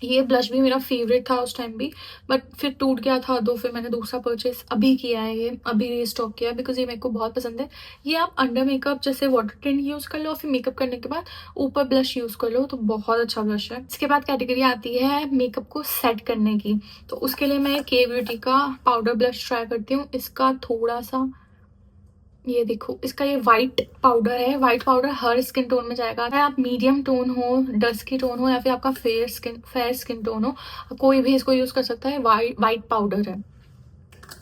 ये ब्लश भी मेरा फेवरेट था उस टाइम भी, बट फिर टूट गया था तो फिर मैंने दूसरा परचेस अभी किया है, ये अभी रीस्टॉक किया है, बिकॉज ये मेरे को बहुत पसंद है। ये आप अंडर मेकअप जैसे वाटर टिंट यूज़ कर लो, फिर मेकअप करने के बाद ऊपर ब्लश यूज़ कर लो, तो बहुत अच्छा ब्लश है। इसके बाद कैटेगरी आती है मेकअप को सेट करने की, तो उसके लिए मैं के ब्यूटी का पाउडर ब्लश ट्राई करती हूँ। इसका थोड़ा सा, ये देखो, इसका ये वाइट पाउडर है। वाइट पाउडर हर स्किन टोन में जाएगा, चाहे आप मीडियम टोन हो, डस्की टोन हो, या फिर आपका फेयर स्किन टोन हो, कोई भी इसको यूज कर सकता है। वाइट पाउडर है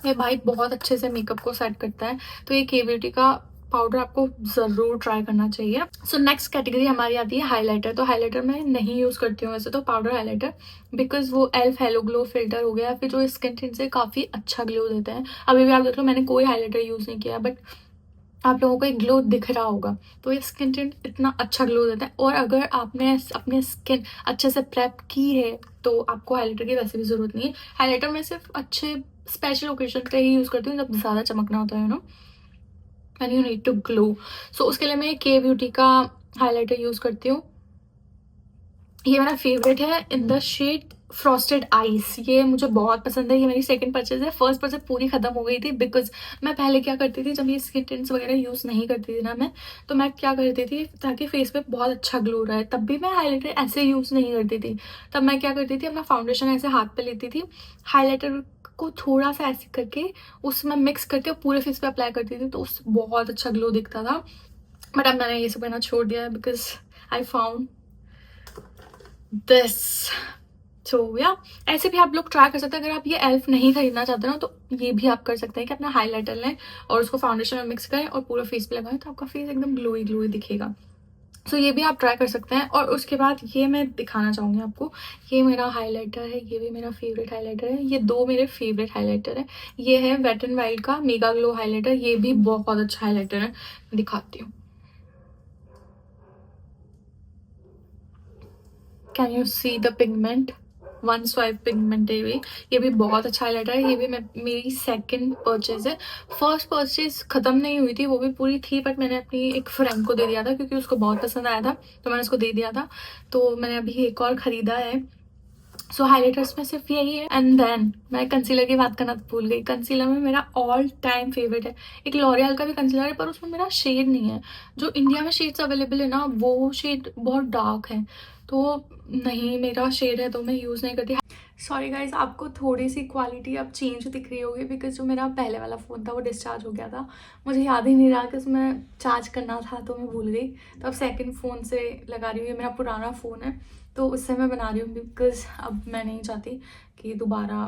ये, वाइट बहुत अच्छे से मेकअप को सेट करता है। तो ये के ब्यूटी का पाउडर आपको जरूर ट्राई करना चाहिए। सो नेक्स्ट कैटेगरी हमारी आती है हाइलाइटर। तो हाइलाइटर मैं नहीं यूज करती हूँ वैसे तो, पाउडर हाइलाइटर, बिकॉज वो एल्फ हेलो ग्लो फिल्टर हो गया, फिर जो स्किन टिंट से काफी अच्छा ग्लो देता है। अभी भी आप देख लो, मैंने कोई हाइलाइटर यूज नहीं किया, बट आप लोगों को एक ग्लो दिख रहा होगा। तो ये स्किन टिंट इतना अच्छा ग्लो देता है, और अगर आपने अपने स्किन अच्छे से प्रेप की है तो आपको हाइलाइटर की वैसे भी जरूरत नहीं है। हाइलाइटर मैं सिर्फ अच्छे स्पेशल ओकेजन पे ही यूज करती हूँ, जब ज़्यादा चमकना होता है no, and you need to glow. So उसके लिए मैं के ब्यूटी का हाइलाइटर यूज करती हूँ। ये मेरा फेवरेट है in the shade frosted ice. ये मुझे बहुत पसंद है, ये मेरी सेकंड परचेज है। फर्स्ट परचेज पूरी खत्म हो गई थी, बिकॉज मैं पहले क्या करती थी, जब ये स्किन टिंट्स वगैरह यूज नहीं करती थी ना मैं, तो मैं क्या करती थी, ताकि फेस पे बहुत अच्छा ग्लो रहे, तब भी मैं हाइलाइटर ऐसे यूज नहीं करती थी। तब मैं क्या करती थी, अपना फाउंडेशन ऐसे हाथ पे लेती थी, हाईलाइटर को थोड़ा सा ऐसे करके उसमें मिक्स करके पूरे फेस पे अप्लाई करती थी, तो उस बहुत अच्छा ग्लो दिखता था। बट अब मैंने ये सब करना छोड़ दिया है, बिकॉज आई फाउंड दिस। सो या ऐसे भी आप लोग ट्राई कर सकते हैं। अगर आप ये एल्फ नहीं खरीदना चाहते ना, तो ये भी आप कर सकते हैं कि अपना हाइलाइटर लें और उसको फाउंडेशन में मिक्स करें और पूरा फेस पे लगाएं, तो आपका फेस एकदम ग्लोई ग्लोई दिखेगा। सो ये भी आप ट्राई कर सकते हैं। और उसके बाद ये मैं दिखाना चाहूँगी आपको, ये मेरा हाइलाइटर है, ये भी मेरा फेवरेट हाइलाइटर है। ये दो मेरे फेवरेट हाइलाइटर है। ये है वेट एंड वाइल्ड का मेगा ग्लो हाइलाइटर, ये भी बहुत अच्छा हाइलाइटर है, दिखाती हूँ। Can you see the pigment, one swipe pigment है ये भी बहुत अच्छा हाइलाइटर है। ये भी मेरी सेकंड परचेज है। फर्स्ट परचेज खत्म नहीं हुई थी, वो भी पूरी थी, बट मैंने अपनी एक फ्रेंड को दे दिया था क्योंकि उसको बहुत पसंद आया था, तो मैंने उसको दे दिया था। तो मैंने अभी एक और खरीदा है। सो हाइलाइटर्स में सिर्फ यही है। एंड देन मैं कंसीलर की बात करना भूल गई। कंसीलर में मेरा ऑल टाइम फेवरेट है, एक लॉरियल का भी कंसीलर है, पर उसमें मेरा शेड नहीं है। जो इंडिया में शेड्स अवेलेबल है ना, वो शेड बहुत डार्क है, तो नहीं मेरा शेड है, तो मैं यूज़ नहीं करती। सॉरी गाइज, आपको थोड़ी सी क्वालिटी अब चेंज दिख रही होगी, बिकॉज जो मेरा पहले वाला फ़ोन था वो डिस्चार्ज हो गया था। मुझे याद ही नहीं रहा कि उसमें चार्ज करना था, तो मैं भूल गई। तो अब सेकंड फ़ोन से लगा रही हूँ। ये मेरा पुराना फ़ोन है, तो उससे मैं बना रही हूँ, बिकॉज अब मैं नहीं चाहती कि दोबारा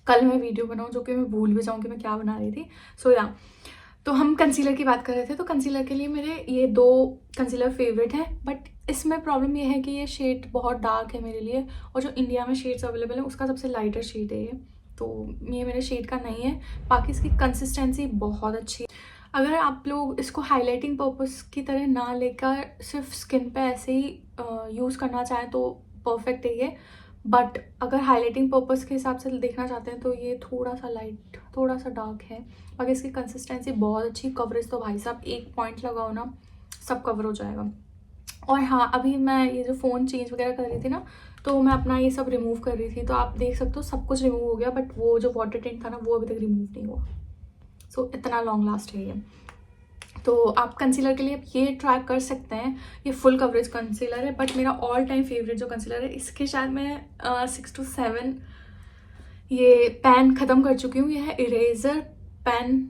कल मैं वीडियो बनाऊँ जो कि मैं भूल भी जाऊँ कि मैं क्या बना रही थी। सो या, तो हम कंसीलर की बात कर रहे थे। तो कंसीलर के लिए मेरे ये दो कंसीलर फेवरेट हैं, बट इसमें प्रॉब्लम ये है कि ये शेड बहुत डार्क है मेरे लिए, और जो इंडिया में शेड्स अवेलेबल है उसका सबसे लाइटर शेड है ये, तो ये मेरे शेड का नहीं है। बाकी इसकी कंसिस्टेंसी बहुत अच्छी है। अगर आप लोग इसको हाईलाइटिंग पर्पस की तरह ना लेकर सिर्फ स्किन पे ऐसे ही यूज़ करना चाहें तो परफेक्ट है ये, बट अगर हाईलाइटिंग पर्पस के हिसाब से देखना चाहते हैं तो ये थोड़ा सा लाइट, थोड़ा सा डार्क है। बाकी इसकी कंसिस्टेंसी बहुत अच्छी। कवरेज तो भाई साहब एक पॉइंट लगाओ ना, सब कवर हो जाएगा। और हाँ, अभी मैं ये जो फ़ोन चेंज वगैरह कर रही थी ना, तो मैं अपना ये सब रिमूव कर रही थी, तो आप देख सकते हो सब कुछ रिमूव हो गया, बट वो जो वाटर टिंट था ना, वो अभी तक रिमूव नहीं हुआ। सो इतना लॉन्ग लास्ट है ये। तो आप कंसीलर के लिए ये ट्राई कर सकते हैं। ये फुल कवरेज कंसीलर है, बट मेरा ऑल टाइम फेवरेट जो कंसीलर है, इसके शायद मैं 6 to 7 ये पेन ख़त्म कर चुकी हूँ। ये है eraser pen,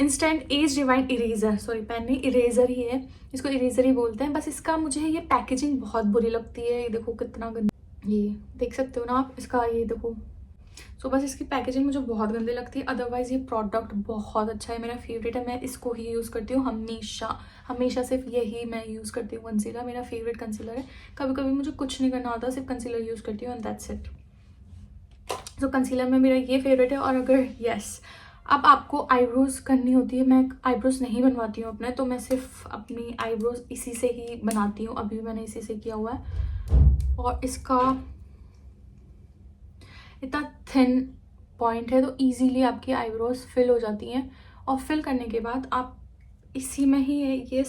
instant age divine eraser, sorry pen नहीं, इरेजर ही है, इसको इरेजर ही बोलते हैं। बस इसका मुझे ये पैकेजिंग बहुत बुरी लगती है। ये देखो कितना गंदा, ये देख सकते हो ना आप, इसका ये देखो सो बस इसकी पैकेजिंग मुझे बहुत गंदी लगती है, अदरवाइज़ ये प्रोडक्ट बहुत अच्छा है, मेरा फेवरेट है, मैं इसको ही यूज़ करती हूँ हमेशा हमेशा। सिर्फ यही मैं यूज़ करती हूँ, कंसीलर मेरा फेवरेट कंसीलर है। कभी कभी मुझे कुछ नहीं करना होता, सिर्फ कंसीलर यूज़ करती हूँ and that's it. So concealer में मेरा ये फेवरेट है। और अगर अब आपको आईब्रोज करनी होती है, मैं आईब्रोज नहीं बनवाती हूँ अपने, तो मैं सिर्फ अपनी आईब्रोज इसी से ही बनाती हूँ। अभी मैंने इसी से किया हुआ है और इसका इतना थिन पॉइंट है तो इजीली आपकी आईब्रोज फिल हो जाती हैं। और फिल करने के बाद आप इसी में ही ये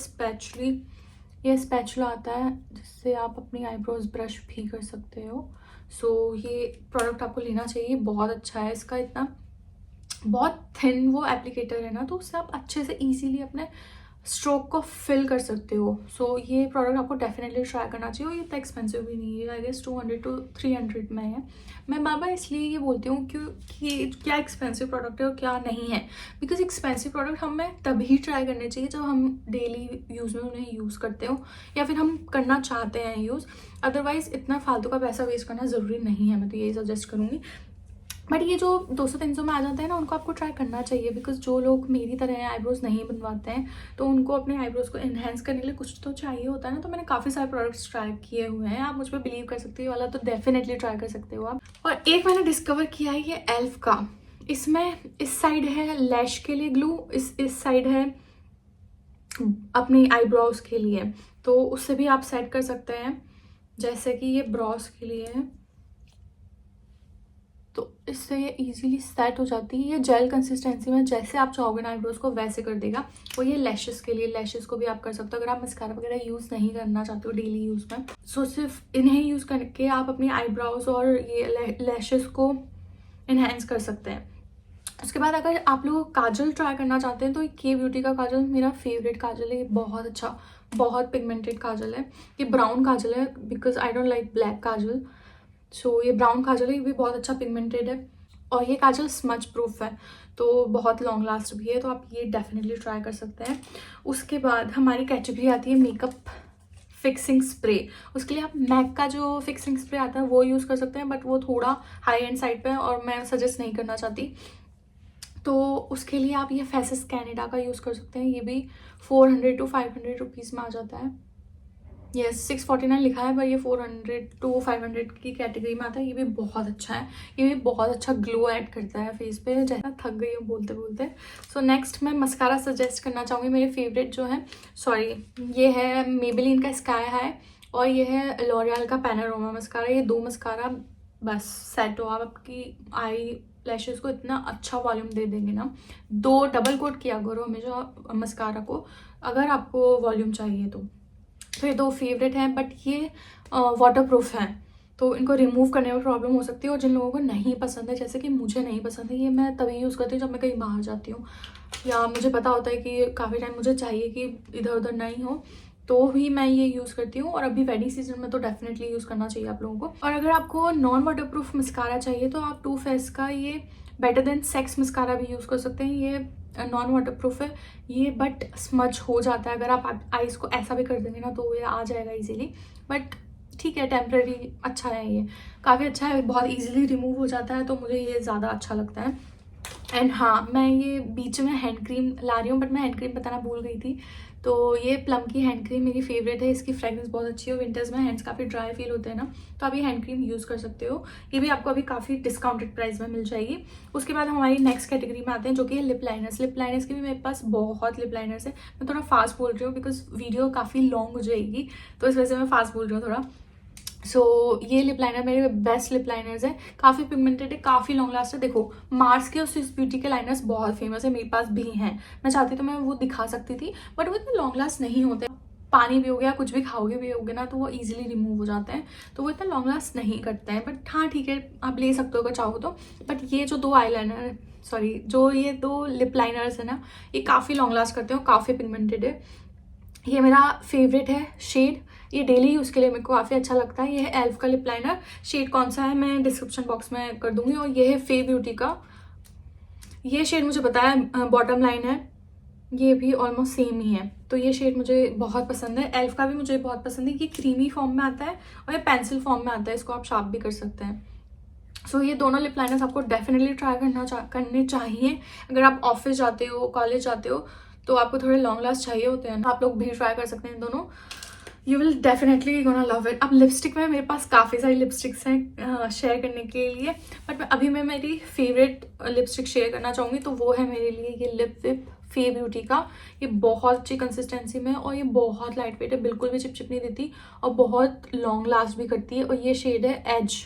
स्पैचुला आता है जिससे आप अपनी आईब्रोज ब्रश भी कर सकते हो। सो ये प्रोडक्ट आपको लेना चाहिए, बहुत अच्छा है। इसका इतना बहुत थिन वो एप्लीकेटर है ना, तो उससे आप अच्छे से इजीली अपने स्ट्रोक को फिल कर सकते हो। सो ये प्रोडक्ट आपको डेफिनेटली ट्राई करना चाहिए। और ये इतना एक्सपेंसिव भी नहीं है, आई गेस 200 to 300 में है। मैं बार बार इसलिए ये बोलती हूँ कि क्या एक्सपेंसिव प्रोडक्ट है और क्या नहीं है, बिकॉज एक्सपेंसिव प्रोडक्ट हमें तभी ट्राई करने चाहिए जब हम डेली यूज़ में उन्हें यूज़ करते हो या फिर हम करना चाहते हैं यूज़। अदरवाइज़ इतना फालतू का पैसा वेस्ट करना ज़रूरी नहीं है, मैं तो यही सजेस्ट करूँगी। बट ये जो 200-300 में आ जाते हैं ना, उनको आपको ट्राई करना चाहिए, बिकॉज जो लोग मेरी तरह आईब्रोज नहीं बनवाते हैं तो उनको अपने आईब्रोज को इन्हेंस करने के लिए कुछ तो चाहिए होता है ना। तो मैंने काफ़ी सारे प्रोडक्ट्स ट्राई किए हुए हैं, आप मुझ पर बिलीव कर सकते हो वाला, तो डेफिनेटली ट्राई कर सकते हो आप। और एक मैंने डिस्कवर किया है ये एल्फ का, इसमें इस साइड है लैश के लिए ग्लू, इस साइड है अपनी आईब्रोज के लिए, तो उससे भी आप सेट कर सकते हैं। जैसे कि ये ब्रॉज के लिए है तो इससे ये इजीली सेट हो जाती है। ये जेल कंसिस्टेंसी में जैसे आप चाहोगे ना आईब्रोज को वैसे कर देगा। और ये लैशेस के लिए, लैशेस को भी आप कर सकते हो अगर आप मस्कारा वगैरह यूज़ नहीं करना चाहते हो डेली यूज़ में। सो सिर्फ इन्हें यूज़ करके आप अपनी आईब्रोज और ये लैशेस को इन्हेंस कर सकते हैं। उसके बाद अगर आप लोग काजल ट्राई करना चाहते हैं तो के ब्यूटी का काजल मेरा फेवरेट काजल है। ये बहुत अच्छा, बहुत पिगमेंटेड काजल है। ये ब्राउन काजल है because I don't like black kajal. So ये ब्राउन काजल है, ये भी बहुत अच्छा पिगमेंटेड है और ये काजल स्मच प्रूफ है तो बहुत लॉन्ग लास्ट भी है, तो आप ये डेफिनेटली ट्राई कर सकते हैं। उसके बाद हमारी कैटेगरी आती है मेकअप फिक्सिंग स्प्रे। उसके लिए आप मैक का जो फिक्सिंग स्प्रे आता है वो यूज़ कर सकते हैं, बट वो थोड़ा हाई एंड साइड पे है और मैं सजेस्ट नहीं करना चाहती। तो उसके लिए आप ये फेसेस कैनेडा का यूज़ कर सकते हैं। ये भी 400 to 500 रुपीज़ में आ जाता है। यस 649 लिखा है, पर ये 400 to 500 की कैटेगरी में आता है। ये भी बहुत अच्छा है, ये भी बहुत अच्छा ग्लो ऐड करता है फेस पे। जैसा थक गई हूँ बोलते बोलते। सो नेक्स्ट मैं मस्कारा सजेस्ट करना चाहूँगी। मेरे फेवरेट जो है, ये है मेबेलिन का स्काई हाई और ये है लॉरियल का पैनोरामा मस्कारा। ये दो मस्कारा बस सेट हो, आप आपकी आई लैशेस को इतना अच्छा वॉल्यूम दे देंगे ना। दो डबल कोट किया करो हमेशा मस्कारा को अगर आपको वॉल्यूम चाहिए तो। ये दो फेवरेट हैं, बट ये वाटर प्रूफ हैं तो इनको रिमूव करने में प्रॉब्लम हो सकती है। और जिन लोगों को नहीं पसंद है, जैसे कि मुझे नहीं पसंद है, ये मैं तभी यूज़ करती हूँ जब मैं कहीं बाहर जाती हूँ या मुझे पता होता है कि काफ़ी टाइम मुझे चाहिए कि इधर उधर नहीं हो, तो ही मैं ये यूज़ करती हूँ। और अभी वेडिंग सीजन में तो डेफिनेटली यूज़ करना चाहिए आप लोगों को। और अगर आपको नॉन वाटर प्रूफ मस्कारा चाहिए तो आप टू फेस का ये बेटर देन सेक्स मस्कारा भी यूज़ कर सकते हैं। ये नॉन वाटर प्रूफ है ये, बट स्मच हो जाता है अगर आप आईज को ऐसा भी कर देंगे ना तो ये आ जाएगा इजीली। बट ठीक है, टेम्प्रेरी अच्छा है, ये काफ़ी अच्छा है, बहुत इजीली रिमूव हो जाता है, तो मुझे ये ज़्यादा अच्छा लगता है। एंड हाँ, मैं ये बीच में हैंड क्रीम ला रही हूँ, बट मैं हैंड क्रीम बताना भूल गई थी। तो ये प्लम की हैंड क्रीम मेरी फेवरेट है, इसकी फ्रेगरेंस बहुत अच्छी है। विंटर्स में हैंड्स काफ़ी ड्राई फील होते हैं ना, तो आप ये हैंड क्रीम यूज़ कर सकते हो। ये भी आपको अभी काफ़ी डिस्काउंटेड प्राइस में मिल जाएगी। उसके बाद हमारी नेक्स्ट कैटेगरी में आते हैं जो कि है लिप लाइनर्स। लिप लाइनर्स के भी मेरे पास बहुत लिप लाइनर्स है। मैं थोड़ा फास्ट बोल रही हूँ बिकॉज वीडियो काफ़ी लॉन्ग हो जाएगी, तो इस वजह से मैं फास्ट बोल रही हूँ थोड़ा। सो ये लिप लाइनर मेरे बेस्ट लिप लाइनर्स है, काफ़ी पिगमेंटेड है, काफ़ी लॉन्ग लास्ट है। देखो मार्स के और स्विस ब्यूटी के लाइनर्स बहुत फेमस है, मेरे पास भी हैं। मैं चाहती तो मैं वो दिखा सकती थी, बट वो इतने लॉन्ग लास्ट नहीं होते। पानी भी हो गया, कुछ भी खाओगे भी होगे ना, तो वो इजीली रिमूव हो जाते हैं, तो वो इतना लॉन्ग लास्ट नहीं करते हैं। बट हाँ ठीक है, आप ले सकते हो अगर चाहो तो। बट ये जो दो ये दो लिप लाइनर्स है ना, ये काफ़ी लॉन्ग लास्ट करते हैं, काफ़ी पिगमेंटेड है। ये मेरा फेवरेट है शेड, ये डेली यूज़ के लिए मेरे को काफ़ी अच्छा लगता है। ये है एल्फ का लिप लाइनर। शेड कौन सा है मैं डिस्क्रिप्शन बॉक्स में कर दूंगी। और ये है फे ब्यूटी का, ये शेड मुझे पता है बॉटम लाइन है, ये भी ऑलमोस्ट सेम ही है, तो ये शेड मुझे बहुत पसंद है। एल्फ का भी मुझे बहुत पसंद है, ये क्रीमी फॉर्म में आता है और ये पेंसिल फॉर्म में आता है, इसको आप शार्प भी कर सकते हैं। सो ये दोनों लिप लाइनर्स आपको डेफिनेटली ट्राई करने चाहिए। अगर आप ऑफिस जाते हो, कॉलेज जाते हो, तो आपको थोड़े लॉन्ग लास्ट चाहिए होते हैं, आप लोग भी ट्राई कर सकते हैं दोनों। You will definitely gonna love it. अब लिपस्टिक में मेरे पास काफ़ी सारी लिपस्टिक्स हैं शेयर करने के लिए, बट अभी मैं मेरी फेवरेट लिपस्टिक शेयर करना चाहूँगी, तो वो है मेरे लिए ये लिप विप फे ब्यूटी का। ये बहुत अच्छी कंसिस्टेंसी में और ये बहुत लाइट वेट है, बिल्कुल भी चिपचिप नहीं देती और बहुत लॉन्ग लास्ट भी करती है। और ये शेड है एज।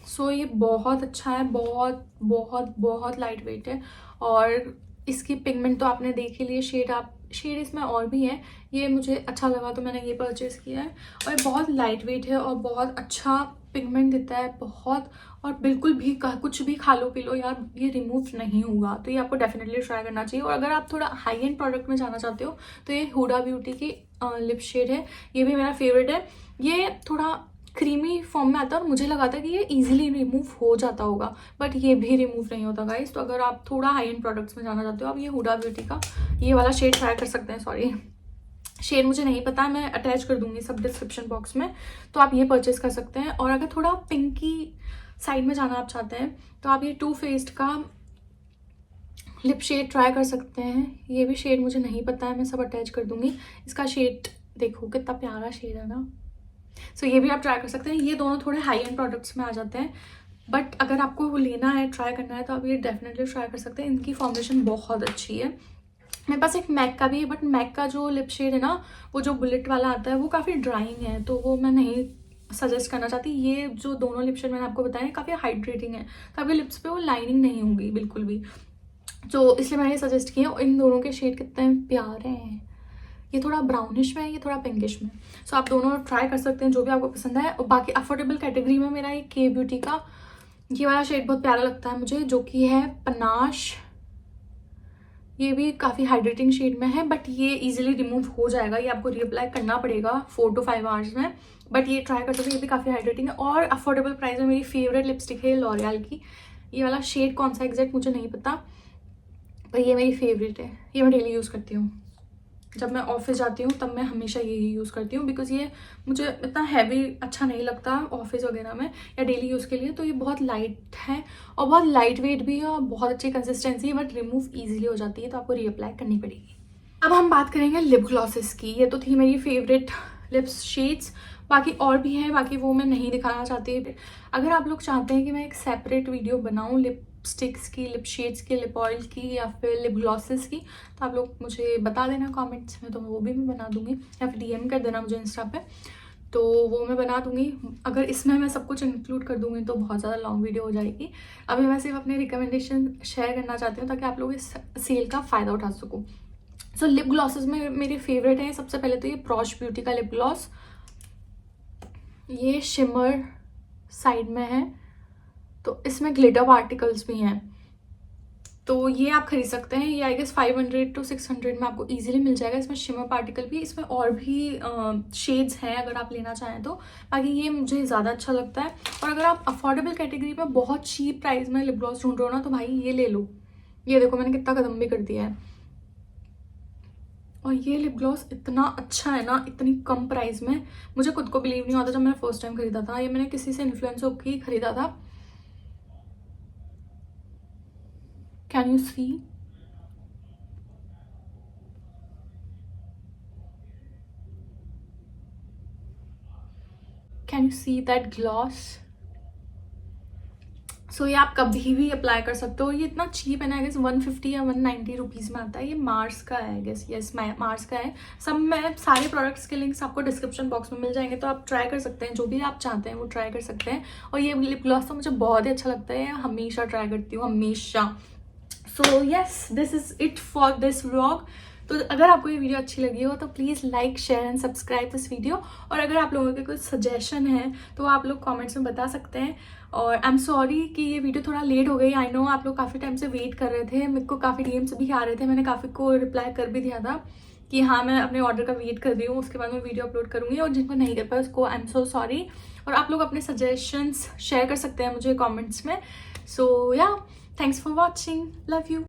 सो ये बहुत अच्छा है, बहुत बहुत बहुत लाइट वेट है और इसकी पिगमेंट तो आपने देख ही लिए। शेड इसमें और भी है, ये मुझे अच्छा लगा तो मैंने ये परचेज़ किया है। और ये बहुत लाइट वेट है और बहुत अच्छा पिगमेंट देता है बहुत, और बिल्कुल भी कुछ भी खा लो पी लो यार, ये रिमूव नहीं होगा। तो ये आपको डेफिनेटली ट्राई करना चाहिए। और अगर आप थोड़ा हाई एंड प्रोडक्ट में जाना चाहते हो तो ये हुडा ब्यूटी की लिप शेड है, ये भी मेरा फेवरेट है। ये थोड़ा क्रीमी फॉर्म में आता है और मुझे लगा था कि ये इजीली रिमूव हो जाता होगा, बट ये भी रिमूव नहीं होता गाइस। तो अगर आप थोड़ा हाई एंड प्रोडक्ट्स में जाना चाहते हो, आप ये हुडा ब्यूटी का ये वाला शेड ट्राई कर सकते हैं। सॉरी, शेड मुझे नहीं पता है, मैं अटैच कर दूंगी सब डिस्क्रिप्शन बॉक्स में, तो आप ये परचेज कर सकते हैं। और अगर थोड़ा पिंकी साइड में जाना आप चाहते हैं तो आप ये टू फेस्ड का लिप शेड ट्राई कर सकते हैं। ये भी शेड मुझे नहीं पता है, मैं सब अटैच कर दूंगी। इसका शेड देखो कितना प्यारा शेड है ना। सो ये भी आप ट्राई कर सकते हैं। ये दोनों थोड़े हाई एंड प्रोडक्ट्स में आ जाते हैं, बट अगर आपको वो लेना है, ट्राई करना है, तो आप ये डेफिनेटली ट्राई कर सकते हैं। इनकी फॉर्मेशन बहुत अच्छी है। मेरे पास एक मैक का भी है, बट मैक का जो लिप शेड है ना, वो जो बुलेट वाला आता है, वो काफ़ी ड्राइंग है, तो वो मैं नहीं सजेस्ट करना चाहती। ये जो दोनों लिप शेड मैंने आपको बताया काफ़ी हाइड्रेटिंग है, तो आपके लिप्स पे वो लाइनिंग नहीं होगी बिल्कुल भी, तो इसलिए मैंने ये सजेस्ट किया। इन दोनों के शेड कितने प्यारे हैं। ये थोड़ा ब्राउनिश में है, ये थोड़ा पिंकिश में। सो आप दोनों ट्राई कर सकते हैं जो भी आपको पसंद है। और बाकी अफोर्डेबल कैटेगरी में मेरा ये के ब्यूटी का ये वाला शेड बहुत प्यारा लगता है मुझे, जो कि है पनाश। ये भी काफ़ी हाइड्रेटिंग शेड में है, बट ये इजीली रिमूव हो जाएगा। ये आपको रीअप्लाई करना पड़ेगा 4 to 5 आवर्स में, बट ये ट्राई कर सकते हैं। ये भी काफ़ी हाइड्रेटिंग है और अफोर्डेबल प्राइस में मेरी फेवरेट लिपस्टिक है लॉरियल की। ये वाला शेड कौन सा एग्जैक्ट मुझे नहीं पता, पर ये मेरी फेवरेट है। ये मैं डेली यूज़ करती हूँ, जब मैं ऑफिस जाती हूँ तब मैं हमेशा यही यूज़ करती हूँ, बिकॉज ये मुझे इतना हैवी अच्छा नहीं लगता ऑफिस वगैरह में या डेली यूज़ के लिए। तो ये बहुत लाइट है और बहुत लाइट वेट भी है और बहुत अच्छी कंसिस्टेंसी है, बट रिमूव ईजिली हो जाती है, तो आपको रीअप्लाई करनी पड़ेगी। अब हम बात करेंगे लिप ग्लॉसेस की। ये तो थी मेरी फेवरेट लिप्स शेड्स, बाकी और भी हैं, बाकी वो मैं नहीं दिखाना चाहती। अगर आप लोग चाहते हैं कि मैं एक सेपरेट वीडियो बनाऊँ लिपस्टिक्स की, लिप शेड्स की, लिप ऑयल की या फिर लिप ग्लॉसेस की, तो आप लोग मुझे बता देना कमेंट्स में, तो वो भी मैं बना दूंगी, या फिर DM कर देना मुझे इंस्टा पे, तो वो मैं बना दूंगी। अगर इसमें मैं सब कुछ इंक्लूड कर दूंगी तो बहुत ज़्यादा लॉन्ग वीडियो हो जाएगी। अभी मैं सिर्फ अपने रिकमेंडेशन शेयर करना चाहती हूँ ताकि आप लोग इस सेल का फ़ायदा उठा सको। सो लिप ग्लॉसेस में मेरे फेवरेट हैं। सबसे पहले तो ये प्रॉश ब्यूटी का लिप ग्लॉस, ये शिमर साइड में है, तो इसमें ग्लिटर पार्टिकल्स भी हैं, तो ये आप खरीद सकते हैं। ये आई गेस 500 to 600 में आपको इजीली मिल जाएगा। इसमें शिमर पार्टिकल भी, इसमें और भी शेड्स हैं अगर आप लेना चाहें तो। बाकी ये मुझे ज़्यादा अच्छा लगता है। और अगर आप अफोर्डेबल कैटेगरी में बहुत चीप प्राइस में लिप ग्लॉस ढूंढ रहे हो ना, तो भाई ये ले लो। ये देखो मैंने कितना कदम भी कर दिया है। और ये लिप ग्लॉस इतना अच्छा है ना, इतनी कम प्राइस में, मुझे खुद को बिलीव नहीं होता जब मैंने फर्स्ट टाइम खरीदा था। ये मैंने किसी से इन्फ्लुएंस होकर ही खरीदा था। Can you see, can you see that gloss. So ये आप कभी भी अप्लाई कर सकते हो। ये इतना चीप है ना, आई गेस 150 या 190 रुपीज़ में आता है। ये मार्स का है, आई गेस, यस मार्स का है। सब में सारे प्रोडक्ट्स के लिंक्स आपको डिस्क्रिप्शन बॉक्स में मिल जाएंगे, तो आप ट्राई कर सकते हैं। जो भी आप चाहते हैं वो ट्राई कर सकते हैं। और ये लिप ग्लॉस तो मुझे बहुत ही अच्छा लगता है, हमेशा ट्राई करती हूँ, हमेशा। So yes, this is it for this vlog. तो अगर आपको ये वीडियो अच्छी लगी हो तो please like, share and subscribe this video. और अगर आप लोगों के कुछ सजेशन है तो आप लोग कमेंट्स में बता सकते हैं। और आई एम सॉरी कि ये वीडियो थोड़ा लेट हो गई। आई नो आप लोग काफ़ी टाइम से वेट कर रहे थे, मेरे को काफ़ी DMs भी आ रहे थे, मैंने काफ़ी को रिप्लाई कर भी दिया था कि हाँ मैं अपने ऑर्डर का वेट कर रही हूँ, उसके बाद मैं वीडियो अपलोड करूँगी। और जिनको नहीं कर पाया उसको आई एम सो सॉरी। और आप लोग अपने सजेशंस शेयर कर सकते हैं मुझे कॉमेंट्स में। सो या, thanks for watching, love you.